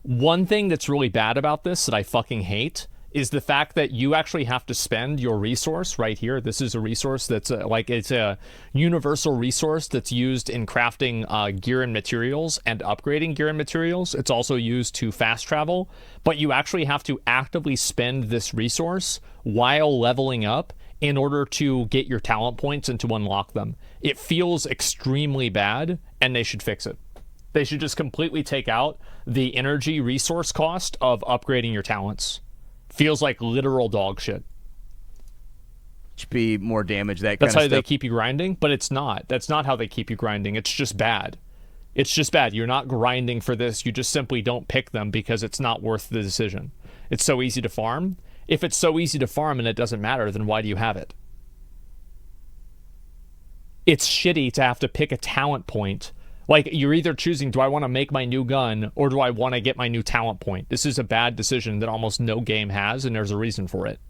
One thing that's really bad about this that I fucking hate is the fact that you actually have to spend your resource right here. This is a resource that's it's a universal resource that's used in crafting gear and materials and upgrading gear and materials. It's also used to fast travel, but you actually have to actively spend this resource while leveling up in order to get your talent points and to unlock them. It feels extremely bad, and they should fix it. They should just completely take out the energy resource cost of upgrading your talents. Feels like literal dog shit. HP, more damage, that kind of That's stuff. how they keep you grinding, but it's not. That's not how they keep you grinding. It's just bad. It's just bad. You're not grinding for this. You just simply don't pick them because it's not worth the decision. It's so easy to farm. If it's so easy to farm and it doesn't matter, then why do you have it? It's shitty to have to pick a talent point. Like, you're either choosing, do I want to make my new gun or do I want to get my new talent point? This is a bad decision that almost no game has, and there's a reason for it.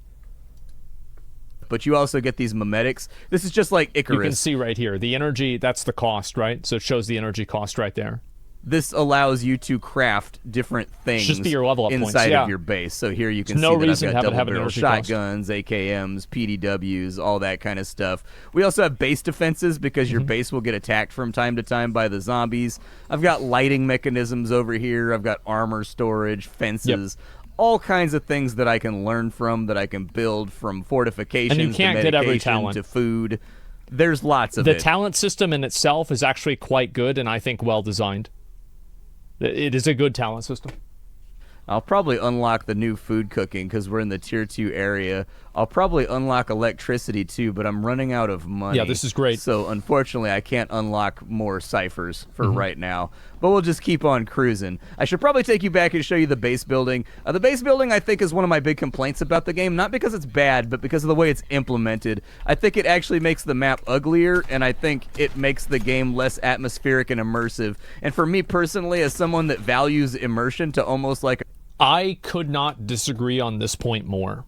But you also get these memetics. This is just like Icarus. You can see right here, the energy, that's the cost, right? So it shows the energy cost right there. This allows you to craft different things Just be your level up inside points, yeah. of your base. So here you can There's no see that reason I've to got have it have double an barrel energy cost. shotguns, AKMs, PDWs, all that kind of stuff. We also have base defenses because your base will get attacked from time to time by the zombies. I've got lighting mechanisms over here. I've got armor storage, fences. All kinds of things that I can learn from, that I can build, from fortifications And you can't to get every medication talent. to food. There's lots of The it. talent system in itself is actually quite good and I think well designed. It is a good talent system. I'll probably unlock the new food cooking because we're in the tier 2 area. I'll probably unlock electricity too, but I'm running out of money. Yeah, this is great. So unfortunately, I can't unlock more ciphers for right now. But we'll just keep on cruising. I should probably take you back and show you the base building. The base building, I think, is one of my big complaints about the game. Not because it's bad, but because of the way it's implemented. I think it actually makes the map uglier, and I think it makes the game less atmospheric and immersive. And for me personally, as someone that values immersion to almost like I could not disagree on this point more.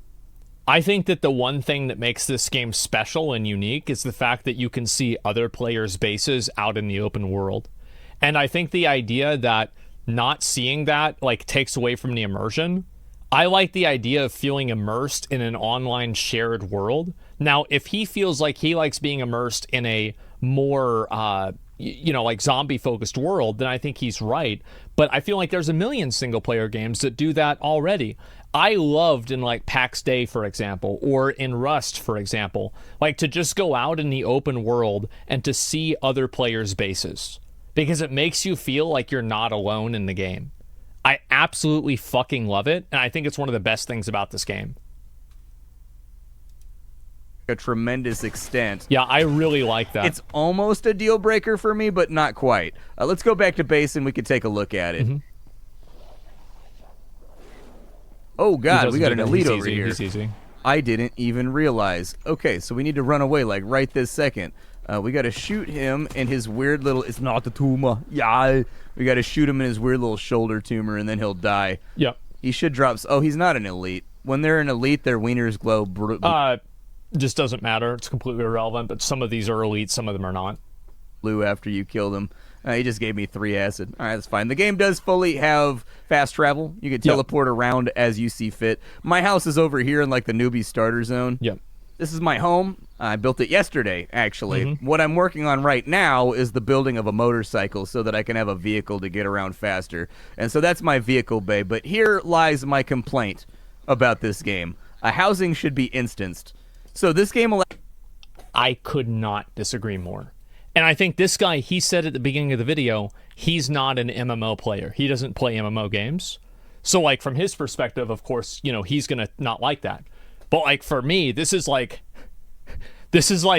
I think that the one thing that makes this game special and unique is the fact that you can see other players' bases out in the open world. And I think the idea that not seeing that like takes away from the immersion. I like the idea of feeling immersed in an online shared world. Now, if he feels like he likes being immersed in a more like zombie-focused world, then I think he's right. But I feel like there's a million single-player games that do that already. I loved in like PAX Day, for example, or in Rust, for example, like to just go out in the open world and to see other players' bases because it makes you feel like you're not alone in the game. I absolutely fucking love it, and I think it's one of the best things about this game. a tremendous extent. Yeah, I really like that. It's almost a deal breaker for me, but not quite. Let's go back to base and we can take a look at it. Oh god, we got an elite over here. He's easy. I didn't even realize. Okay, so we need to run away like right this second. We got to shoot him in his weird little... It's not the tumor. Yeah. We got to shoot him in his weird little shoulder tumor, and then he'll die. Yep. He should drop... Oh, he's not an elite. When they're an elite, their wieners glow... Just doesn't matter. It's completely irrelevant, but some of these are elite, some of them are not. blue after you kill them. He just gave me 3 acid. All right, that's fine. The game does fully have fast travel. You can teleport around as you see fit. My house is over here in like the newbie starter zone. Yep. This is my home. I built it yesterday, actually. What I'm working on right now is the building of a motorcycle so that I can have a vehicle to get around faster. And so that's my vehicle bay. But here lies my complaint about this game. Housing should be instanced. So this game... I could not disagree more. And I think this guy, he said at the beginning of the video, he's not an MMO player. He doesn't play MMO games. So, like, from his perspective, of course, you know, he's going to not like that. But like for me, this is like,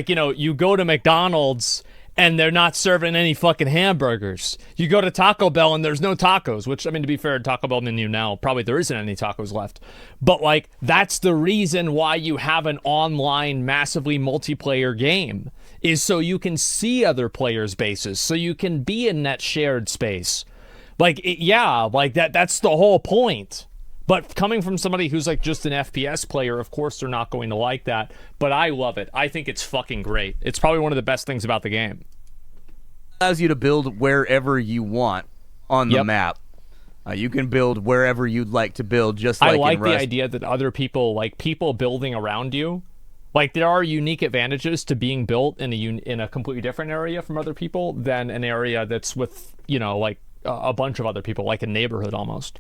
you know, you go to McDonald's and they're not serving any fucking hamburgers. You go to Taco Bell and there's no tacos, which, I mean, to be fair, Taco Bell menu now, probably there isn't any tacos left. But, like, that's the reason why you have an online, massively multiplayer game, is so you can see other players' bases, so you can be in that shared space. Like, that's the whole point. But coming from somebody who's, like, just an FPS player, of course they're not going to like that. But I love it. I think it's fucking great. It's probably one of the best things about the game. Allows you to build wherever you want on the map. You can build wherever you'd like to build, just like in Rust. I like the idea that other people, like people building around you, like there are unique advantages to being built in a completely different area from other people than an area that's with, you know, like a bunch of other people, like a neighborhood almost.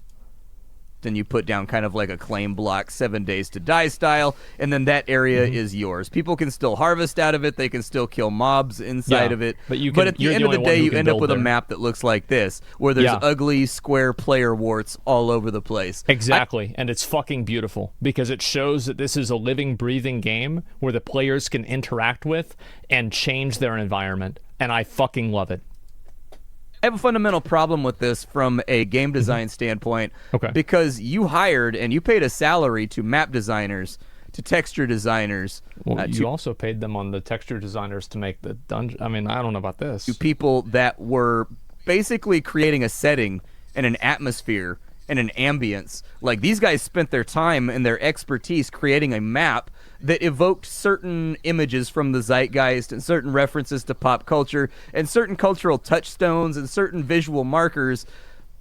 Then you put down kind of like a claim block, 7 days to die style, and then that area is yours. People can still harvest out of it. They can still kill mobs inside of it. But at the end of the day, you end up with a map that looks like this, where there's ugly square player warts all over the place. Exactly, and it's fucking beautiful because it shows that this is a living, breathing game where the players can interact with and change their environment, and I fucking love it. I have a fundamental problem with this from a game design standpoint, because you hired and you paid a salary to map designers, to texture designers. Well, you also paid them on the texture designers to make the dungeon. I mean, I don't know about this. To people that were basically creating a setting and an atmosphere and an ambience. Like, these guys spent their time and their expertise creating a map that evoked certain images from the zeitgeist and certain references to pop culture and certain cultural touchstones and certain visual markers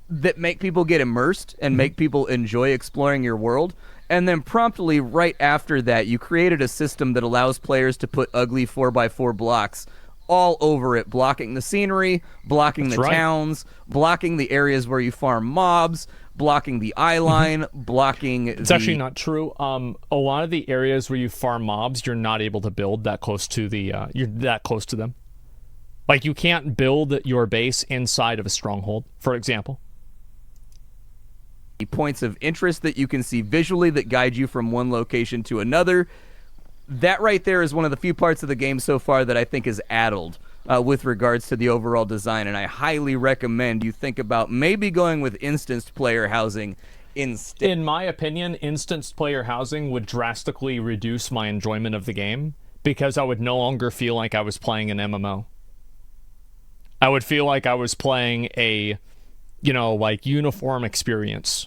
that make people get immersed and make people enjoy exploring your world. And then promptly right after that, you created a system that allows players to put ugly 4x4 blocks all over it, blocking the scenery, blocking the towns, blocking the areas where you farm mobs, blocking the eye line, blocking It's actually not true. A lot of the areas where you farm mobs, you're not able to build that close to the you're that close to them. Like, you can't build your base inside of a stronghold, for example. Points of interest that you can see visually that guide you from one location to another. That right there is one of the few parts of the game so far that I think is addled with regards to the overall design, and I highly recommend you think about maybe going with instanced player housing instead. In my opinion, instanced player housing would drastically reduce my enjoyment of the game because I would no longer feel like I was playing an MMO. I would feel like I was playing a, you know, like, uniform experience.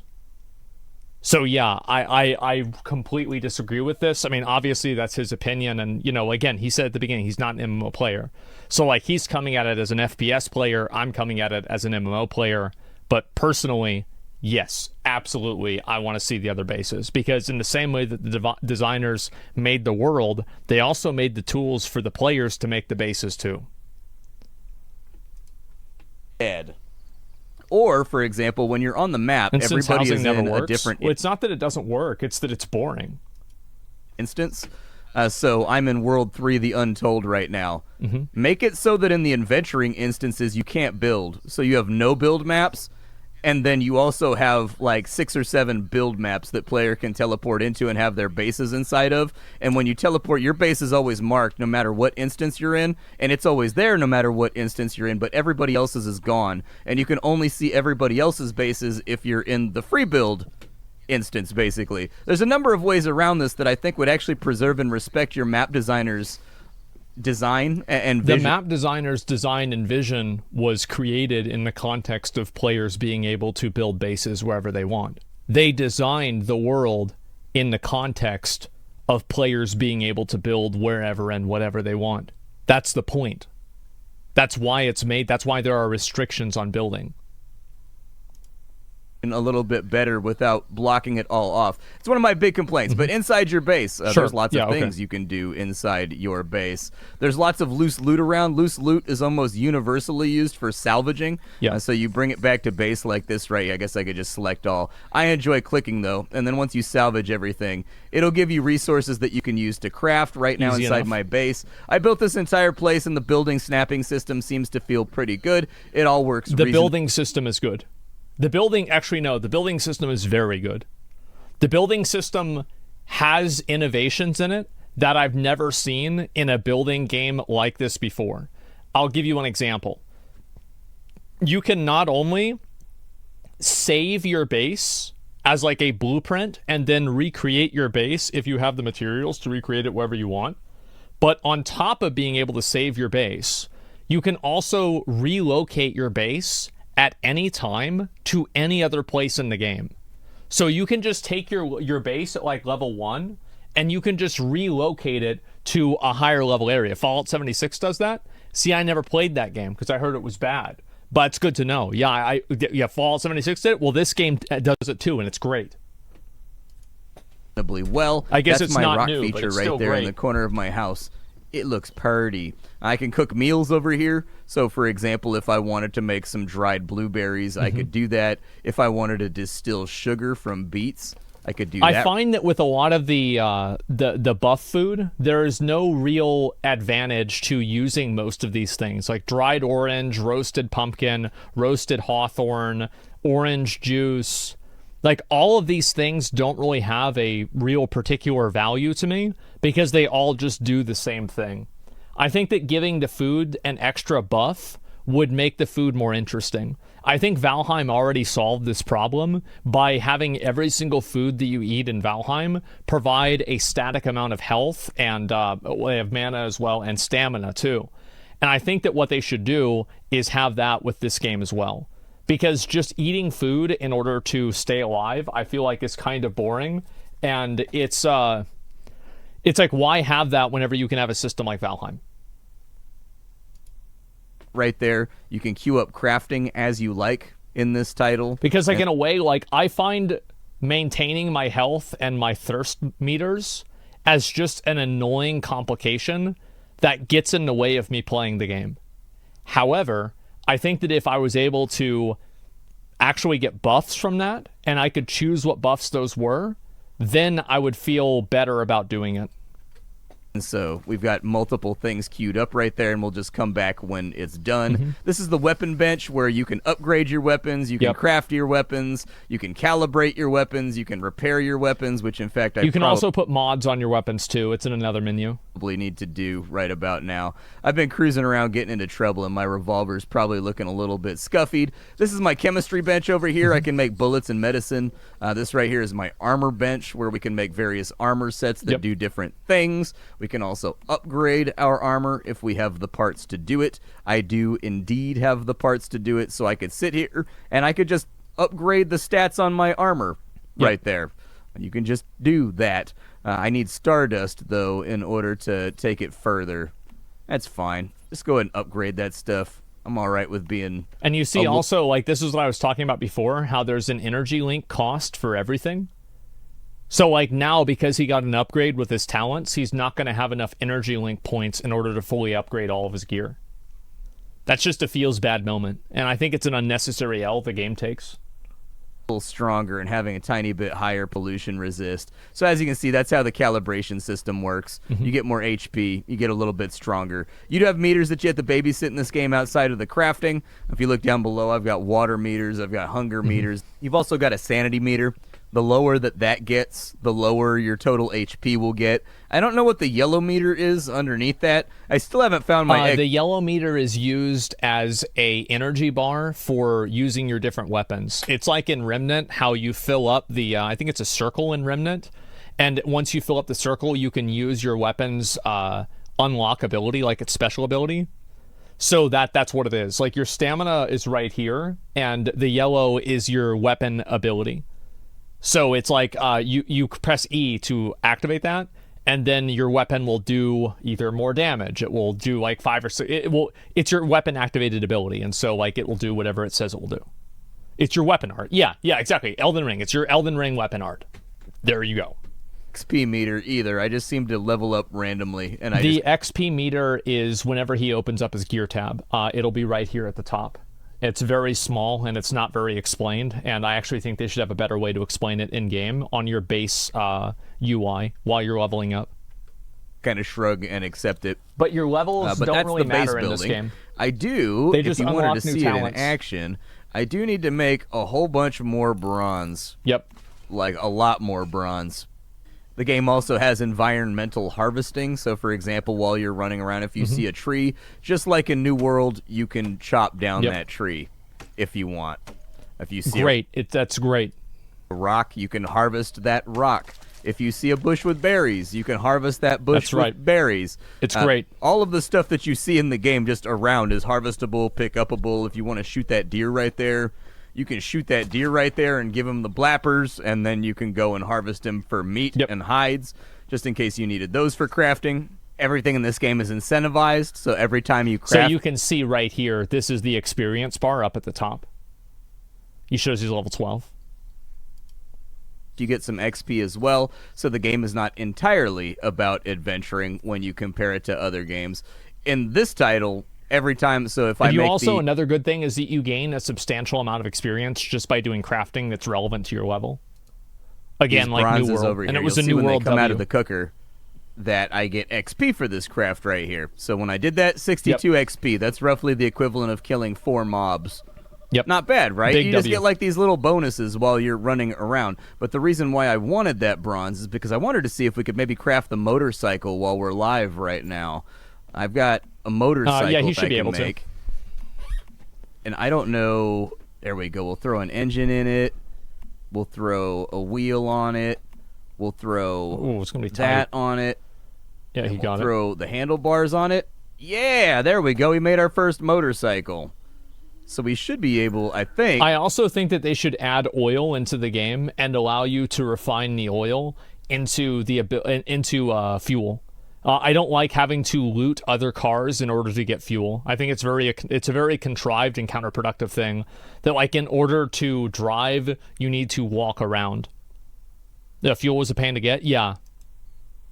So yeah, I completely disagree with this. I mean, obviously that's his opinion, and, you know, again, he said at the beginning he's not an MMO player. So, like, he's coming at it as an FPS player, I'm coming at it as an MMO player. But personally, yes, absolutely, I want to see the other bases, because in the same way that the designers made the world, they also made the tools for the players to make the bases too. Or, for example, when you're on the map, everybody is in a different... Well, it's not that it doesn't work, it's that it's boring. Instance. So I'm in World 3, The Untold right now. Make it so that in the adventuring instances you can't build. So you have no build maps, and then you also have like 6 or 7 build maps that player can teleport into and have their bases inside of. And when you teleport, your base is always marked no matter what instance you're in, and it's always there no matter what instance you're in, but everybody else's is gone. And you can only see everybody else's bases if you're in the free build instance, basically. There's a number of ways around this that I think would actually preserve and respect your map designers' design and vision. The map designer's design and vision was created in the context of players being able to build bases wherever they want. They designed the world in the context of players being able to build wherever and whatever they want. That's the point. That's why it's made. That's why there are restrictions on building. A little bit better without blocking it all off. It's one of my big complaints. But inside your base, there's lots of things you can do inside your base. There's lots of loose loot around. Loose loot is almost universally used for salvaging. So you bring it back to base like this, right? I guess I could just select all. I enjoy clicking, though, and then once you salvage everything, it'll give you resources that you can use to craft. Right now inside my base, I built this entire place, and the building snapping system seems to feel pretty good. It all works. The building system is good. The building, actually, no, the building system is very good. The building system has innovations in it that I've never seen in a building game like this before. I'll give you an example. You can not only save your base as like a blueprint and then recreate your base if you have the materials to recreate it wherever you want, but on top of being able to save your base, you can also relocate your base at any time to any other place in the game. So you can just take your base at like level 1 and you can just relocate it to a higher level area. Fallout 76 does that. See, I never played that game because I heard it was bad. But it's good to know. Yeah, Fallout 76 did it. Well, this game does it too, and it's great. Well, I guess that's it's my not rock new, but feature it's right still there great. in the corner of my house. It looks pretty. I can cook meals over here. So, for example, if I wanted to make some dried blueberries, I could do that. If I wanted to distill sugar from beets, I could do that. I find that with a lot of the buff food, there is no real advantage to using most of these things, like dried orange, roasted pumpkin, roasted hawthorn, orange juice. Like, all of these things don't really have a real particular value to me because they all just do the same thing. I think that giving the food an extra buff would make the food more interesting. I think Valheim already solved this problem by having every single food that you eat in Valheim provide a static amount of health and they have mana as well, and stamina too. And I think that what they should do is have that with this game as well. Because just eating food in order to stay alive, I feel like is kind of boring. And it's like, why have that whenever you can have a system like Valheim? Right there, you can queue up crafting as you like in this title. Because, like, in a way, like, I find maintaining my health and my thirst meters as just an annoying complication that gets in the way of me playing the game. However, I think that if I was able to actually get buffs from that, and I could choose what buffs those were, then I would feel better about doing it. And so we've got multiple things queued up right there, and we'll just come back when it's done. This is the weapon bench where you can upgrade your weapons, you can craft your weapons, you can calibrate your weapons, you can repair your weapons, which in fact you can also put mods on your weapons too. It's in another menu. Probably need to do right about now. I've been cruising around getting into trouble, and my revolver's probably looking a little bit scuffied. This is my chemistry bench over here. I can make bullets and medicine. This right here is my armor bench where we can make various armor sets that do different things. We can also upgrade our armor if we have the parts to do it. I do indeed have the parts to do it, so I could sit here and I could just upgrade the stats on my armor right there. You can just do that. I need Stardust, though, in order to take it further. That's fine. Just go ahead and upgrade that stuff. I'm all right with being... And you see also, like, this is what I was talking about before, how there's an energy link cost for everything. So, like, now, because he got an upgrade with his talents, he's not going to have enough energy link points in order to fully upgrade all of his gear. That's just a feels bad moment. And I think it's an unnecessary L the game takes. Little stronger and having a tiny bit higher pollution resist. So as you can see, that's how the calibration system works. You get more HP, you get a little bit stronger. You do have meters that you have to babysit in this game outside of the crafting. If you look down below, I've got water meters, I've got hunger meters. You've also got a sanity meter. The lower that gets, the lower your total HP will get. I don't know what the yellow meter is underneath that. I still haven't found my... The yellow meter is used as a energy bar for using your different weapons. It's like in Remnant, how you fill up the... I think it's a circle in Remnant. And once you fill up the circle, you can use your weapon's unlock ability, like its special ability. So that's what it is. Like, your stamina is right here, and the yellow is your weapon ability. So it's like you press E to activate that, and then your weapon will do either more damage. It will do like 5 or 6. It's your weapon activated ability, and so like it will do whatever it says it will do. It's your weapon art. Yeah, exactly. Elden Ring. It's your Elden Ring weapon art. There you go. XP meter either. I just seem to level up randomly, and the XP meter is whenever he opens up his gear tab. It'll be right here at the top. It's very small, and it's not very explained, and I actually think they should have a better way to explain it in-game on your base UI while you're leveling up. Kind of shrug and accept it. But your levels don't really matter in this game. I do, they just if you wanted to new see talents. it in action, I do need to make a whole bunch more bronze. Yep. Like, a lot more bronze. The game also has environmental harvesting. So, for example, while you're running around, if you see a tree, just like in New World, you can chop down that tree if you want. If you see that's great. A rock, you can harvest that rock. If you see a bush with berries, you can harvest that bush with berries. It's great. All of the stuff that you see in the game just around is harvestable, pick-upable. If you want to shoot that deer right there, you can shoot that deer right there and give him the blappers, and then you can go and harvest him for meat and hides, just in case you needed those for crafting. Everything in this game is incentivized, so every time you craft... So you can see right here, this is the experience bar up at the top. He shows he's level 12. You get some XP as well, so the game is not entirely about adventuring when you compare it to other games. In this title... Every time, so if I make another good thing is that you gain a substantial amount of experience just by doing crafting that's relevant to your level. Again, like New World, and it was a New World come out of the cooker that I get XP for this craft right here. So when I did that, 62 XP, that's roughly the equivalent of killing 4 mobs. Yep. Not bad, right? Big you just get like these little bonuses while you're running around. But the reason why I wanted that bronze is because I wanted to see if we could maybe craft the motorcycle while we're live right now. I've got a motorcycle he should that be I able can make. And I don't know... There we go. We'll throw an engine in it. We'll throw a wheel on it. We'll throw it's gonna be that on it. Yeah, he got it. We'll throw the handlebars on it. Yeah, there we go. We made our first motorcycle. So we should be able, I think... I also think that they should add oil into the game and allow you to refine the oil into fuel. I don't like having to loot other cars in order to get fuel. I think it's a very contrived and counterproductive thing that, like, in order to drive, you need to walk around. The fuel was a pain to get? Yeah.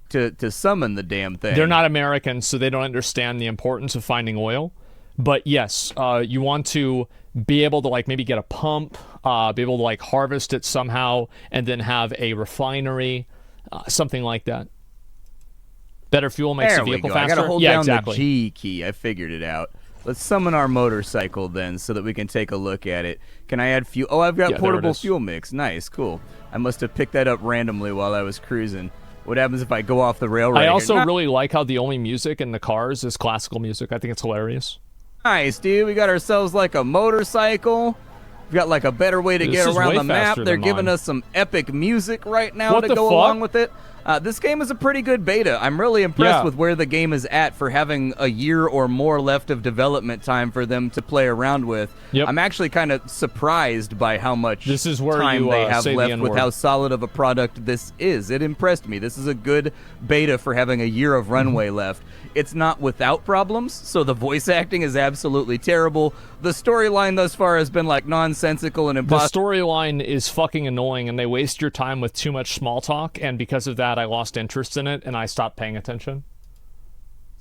To summon the damn thing. They're not Americans, so they don't understand the importance of finding oil. But yes, you want to be able to, like, maybe get a pump, be able to, like, harvest it somehow, and then have a refinery, something like that. Better fuel makes the vehicle faster. I gotta hold down the G key. I figured it out. Let's summon our motorcycle then, so that we can take a look at it. Can I add fuel? Oh, I've got portable fuel mix. Nice, cool. I must have picked that up randomly while I was cruising. What happens if I go off the rail right I also really like how the only music in the cars is classical music. I think it's hilarious. Nice, dude. We got ourselves like a motorcycle. We've got like a better way to get around the map. They're giving us some epic music right now to go along with it. This game is a pretty good beta. I'm really impressed with where the game is at for having a year or more left of development time for them to play around with. I'm actually kind of surprised by how much time they have left with how solid of a product this is. It impressed me. This is a good beta for having a year of runway left. It's not without problems, so the voice acting is absolutely terrible. The storyline thus far has been like nonsensical and impossible. The storyline is fucking annoying, and they waste your time with too much small talk, and because of that, I lost interest in it, and I stopped paying attention.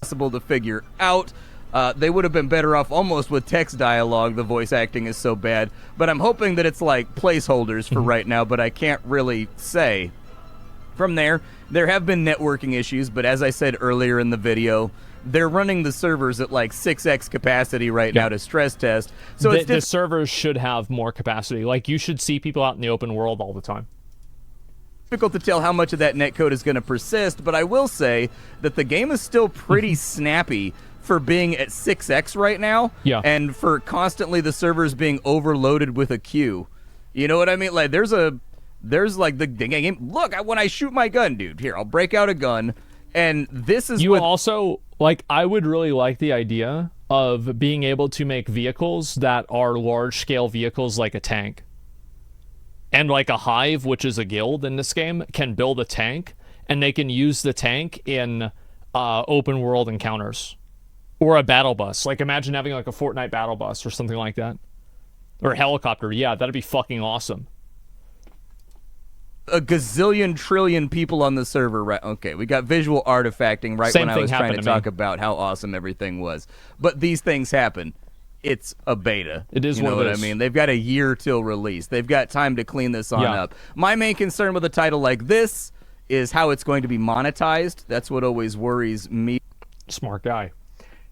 Possible to figure out. They would have been better off almost with text dialogue. The voice acting is so bad. But I'm hoping that it's like placeholders for right now, but I can't really say. From there have been networking issues, but as I said earlier in the video, they're running the servers at like 6x capacity right now to stress test. So the servers should have more capacity. Like, you should see people out in the open world all the time. Difficult to tell how much of that netcode is going to persist, but I will say that the game is still pretty snappy for being at 6x right now, and for constantly the servers being overloaded with a queue. You know what I mean? Like, there's like the game. Look, when I shoot my gun, dude, here, I'll break out a gun, and this is also, like, I would really like the idea of being able to make vehicles that are large-scale vehicles like a tank. And like a hive, which is a guild in this game, can build a tank, and they can use the tank in open world encounters. Or a battle bus. Like, imagine having like a Fortnite battle bus or something like that. Or a helicopter. Yeah, that'd be fucking awesome. A gazillion trillion people on the server, right? Okay, we got visual artifacting right when I was trying to talk about how awesome everything was. But these things happen. It's a beta. It is what it is. You know what I mean? They've got a year till release. They've got time to clean this on up. My main concern with a title like this is how it's going to be monetized. That's what always worries me. Smart guy.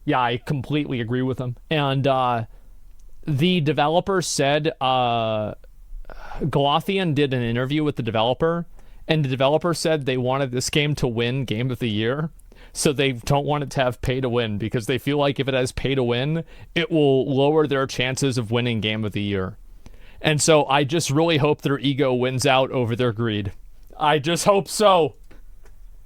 Yeah, I completely agree with him. And the developer said, Galothian did an interview with the developer, and the developer said they wanted this game to win Game of the Year. So they don't want it to have pay to win because they feel like if it has pay to win, it will lower their chances of winning Game of the Year. And so I just really hope their ego wins out over their greed. I just hope so.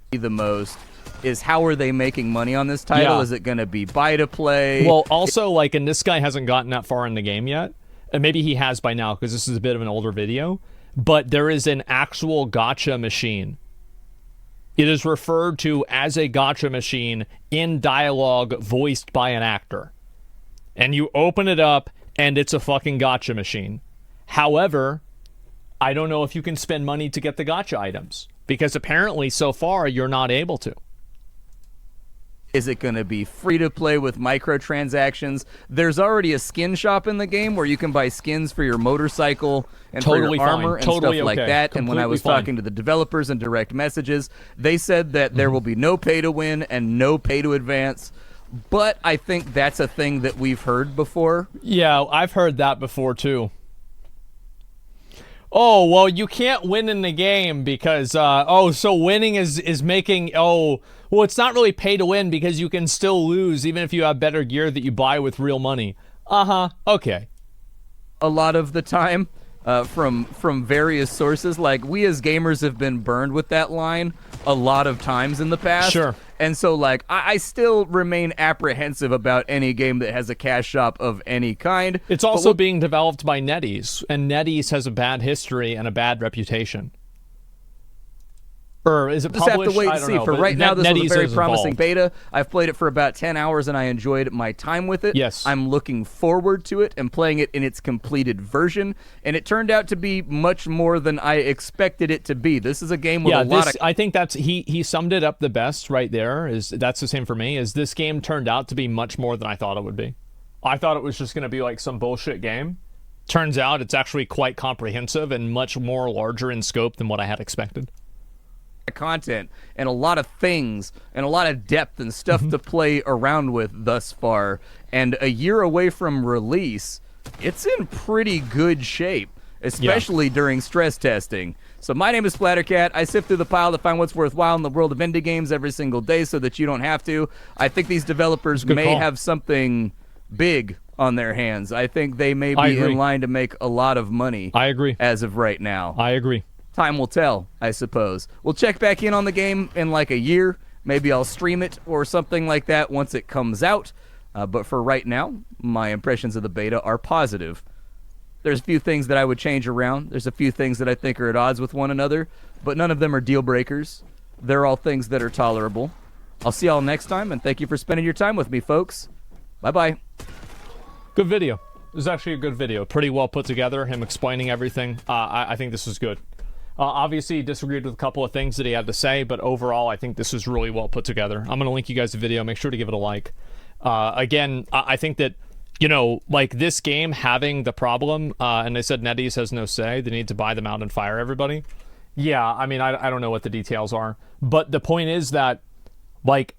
The most is how are they making money on this title? Yeah. Is it going to be buy to play? Well, also, like, and this guy hasn't gotten that far in the game yet. And maybe he has by now because this is a bit of an older video. But there is an actual gacha machine. It is referred to as a gacha machine in dialogue voiced by an actor. And you open it up, and it's a fucking gacha machine. However, I don't know if you can spend money to get the gacha items. Because apparently, so far, you're not able to. Is it going to be free to play with microtransactions? There's already a skin shop in the game where you can buy skins for your motorcycle and Totally for your fine. armor and Totally stuff like okay. that. And when I Completely was fine. talking to the developers in direct messages, they said that there will be no pay to win and no pay to advance. But I think that's a thing that we've heard before. Yeah, I've heard that before too. Oh, well, you can't win in the game because, so winning is making, well, it's not really pay to win because you can still lose even if you have better gear that you buy with real money. Okay. A lot of the time from various sources. Like, we as gamers have been burned with that line a lot of times in the past. Sure. And so, like, I still remain apprehensive about any game that has a cash shop of any kind. It's also being developed by NetEase, and NetEase has a bad history and a bad reputation. Or is it Just published? have to wait I and don't see. know, For but right now, this was NetEase a very is promising involved. beta. I've played it for about 10 hours, and I enjoyed my time with it. Yes. I'm looking forward to it and playing it in its completed version, and it turned out to be much more than I expected it to be. This is a game with a lot of... I think that's he summed it up the best right there. That's the same for me. Is this game turned out to be much more than I thought it would be. I thought it was just going to be like some bullshit game. Turns out it's actually quite comprehensive and much more larger in scope than what I had expected. Content and a lot of things and a lot of depth and stuff to play around with thus far, and a year away from release, it's in pretty good shape, especially during stress testing. So my name is Splattercat. I sift through the pile to find what's worthwhile in the world of indie games every single day so that you don't have to. I think these developers may have something big on their hands. I think they may be in line to make a lot of money. I agree. As of right now. I agree. Time will tell, I suppose. We'll check back in on the game in like a year. Maybe I'll stream it or something like that once it comes out. But for right now, my impressions of the beta are positive. There's a few things that I would change around. There's a few things that I think are at odds with one another, but none of them are deal breakers. They're all things that are tolerable. I'll see y'all next time, and thank you for spending your time with me, folks. Bye-bye. Good video. It was actually a good video. Pretty well put together, him explaining everything. I think this was good. Obviously, he disagreed with a couple of things that he had to say, but overall, I think this was really well put together. I'm going to link you guys the video. Make sure to give it a like. Again, I think that, you know, like this game having the problem, and they said NetEase has no say. They need to buy them out and fire everybody. Yeah, I mean, I don't know what the details are. But the point is that, like,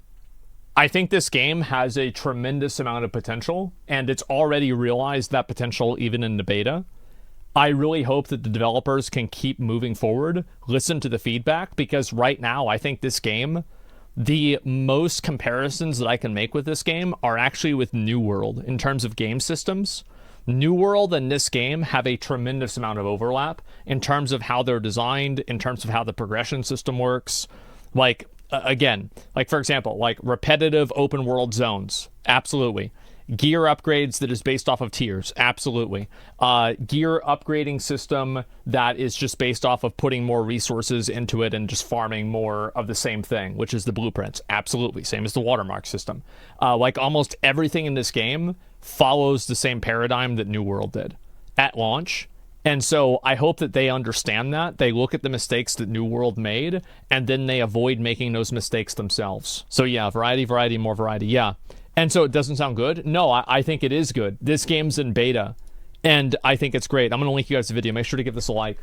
I think this game has a tremendous amount of potential, and it's already realized that potential even in the beta. I really hope that the developers can keep moving forward, listen to the feedback, because right now I think this game, the most comparisons that I can make with this game are actually with New World in terms of game systems. New World and this game have a tremendous amount of overlap in terms of how they're designed, in terms of how the progression system works. Like, again, like for example, like repetitive open world zones, absolutely. Gear upgrades that is based off of tiers, absolutely. Gear upgrading system that is just based off of putting more resources into it and just farming more of the same thing, which is the blueprints, absolutely. Same as the watermark system. Like almost everything in this game follows the same paradigm that New World did at launch. And so I hope that they understand that. They look at the mistakes that New World made, and then they avoid making those mistakes themselves. So yeah, variety, more variety, yeah. And so it doesn't sound good? No, I think it is good. This game's in beta, and I think it's great. I'm going to link you guys the video. Make sure to give this a like.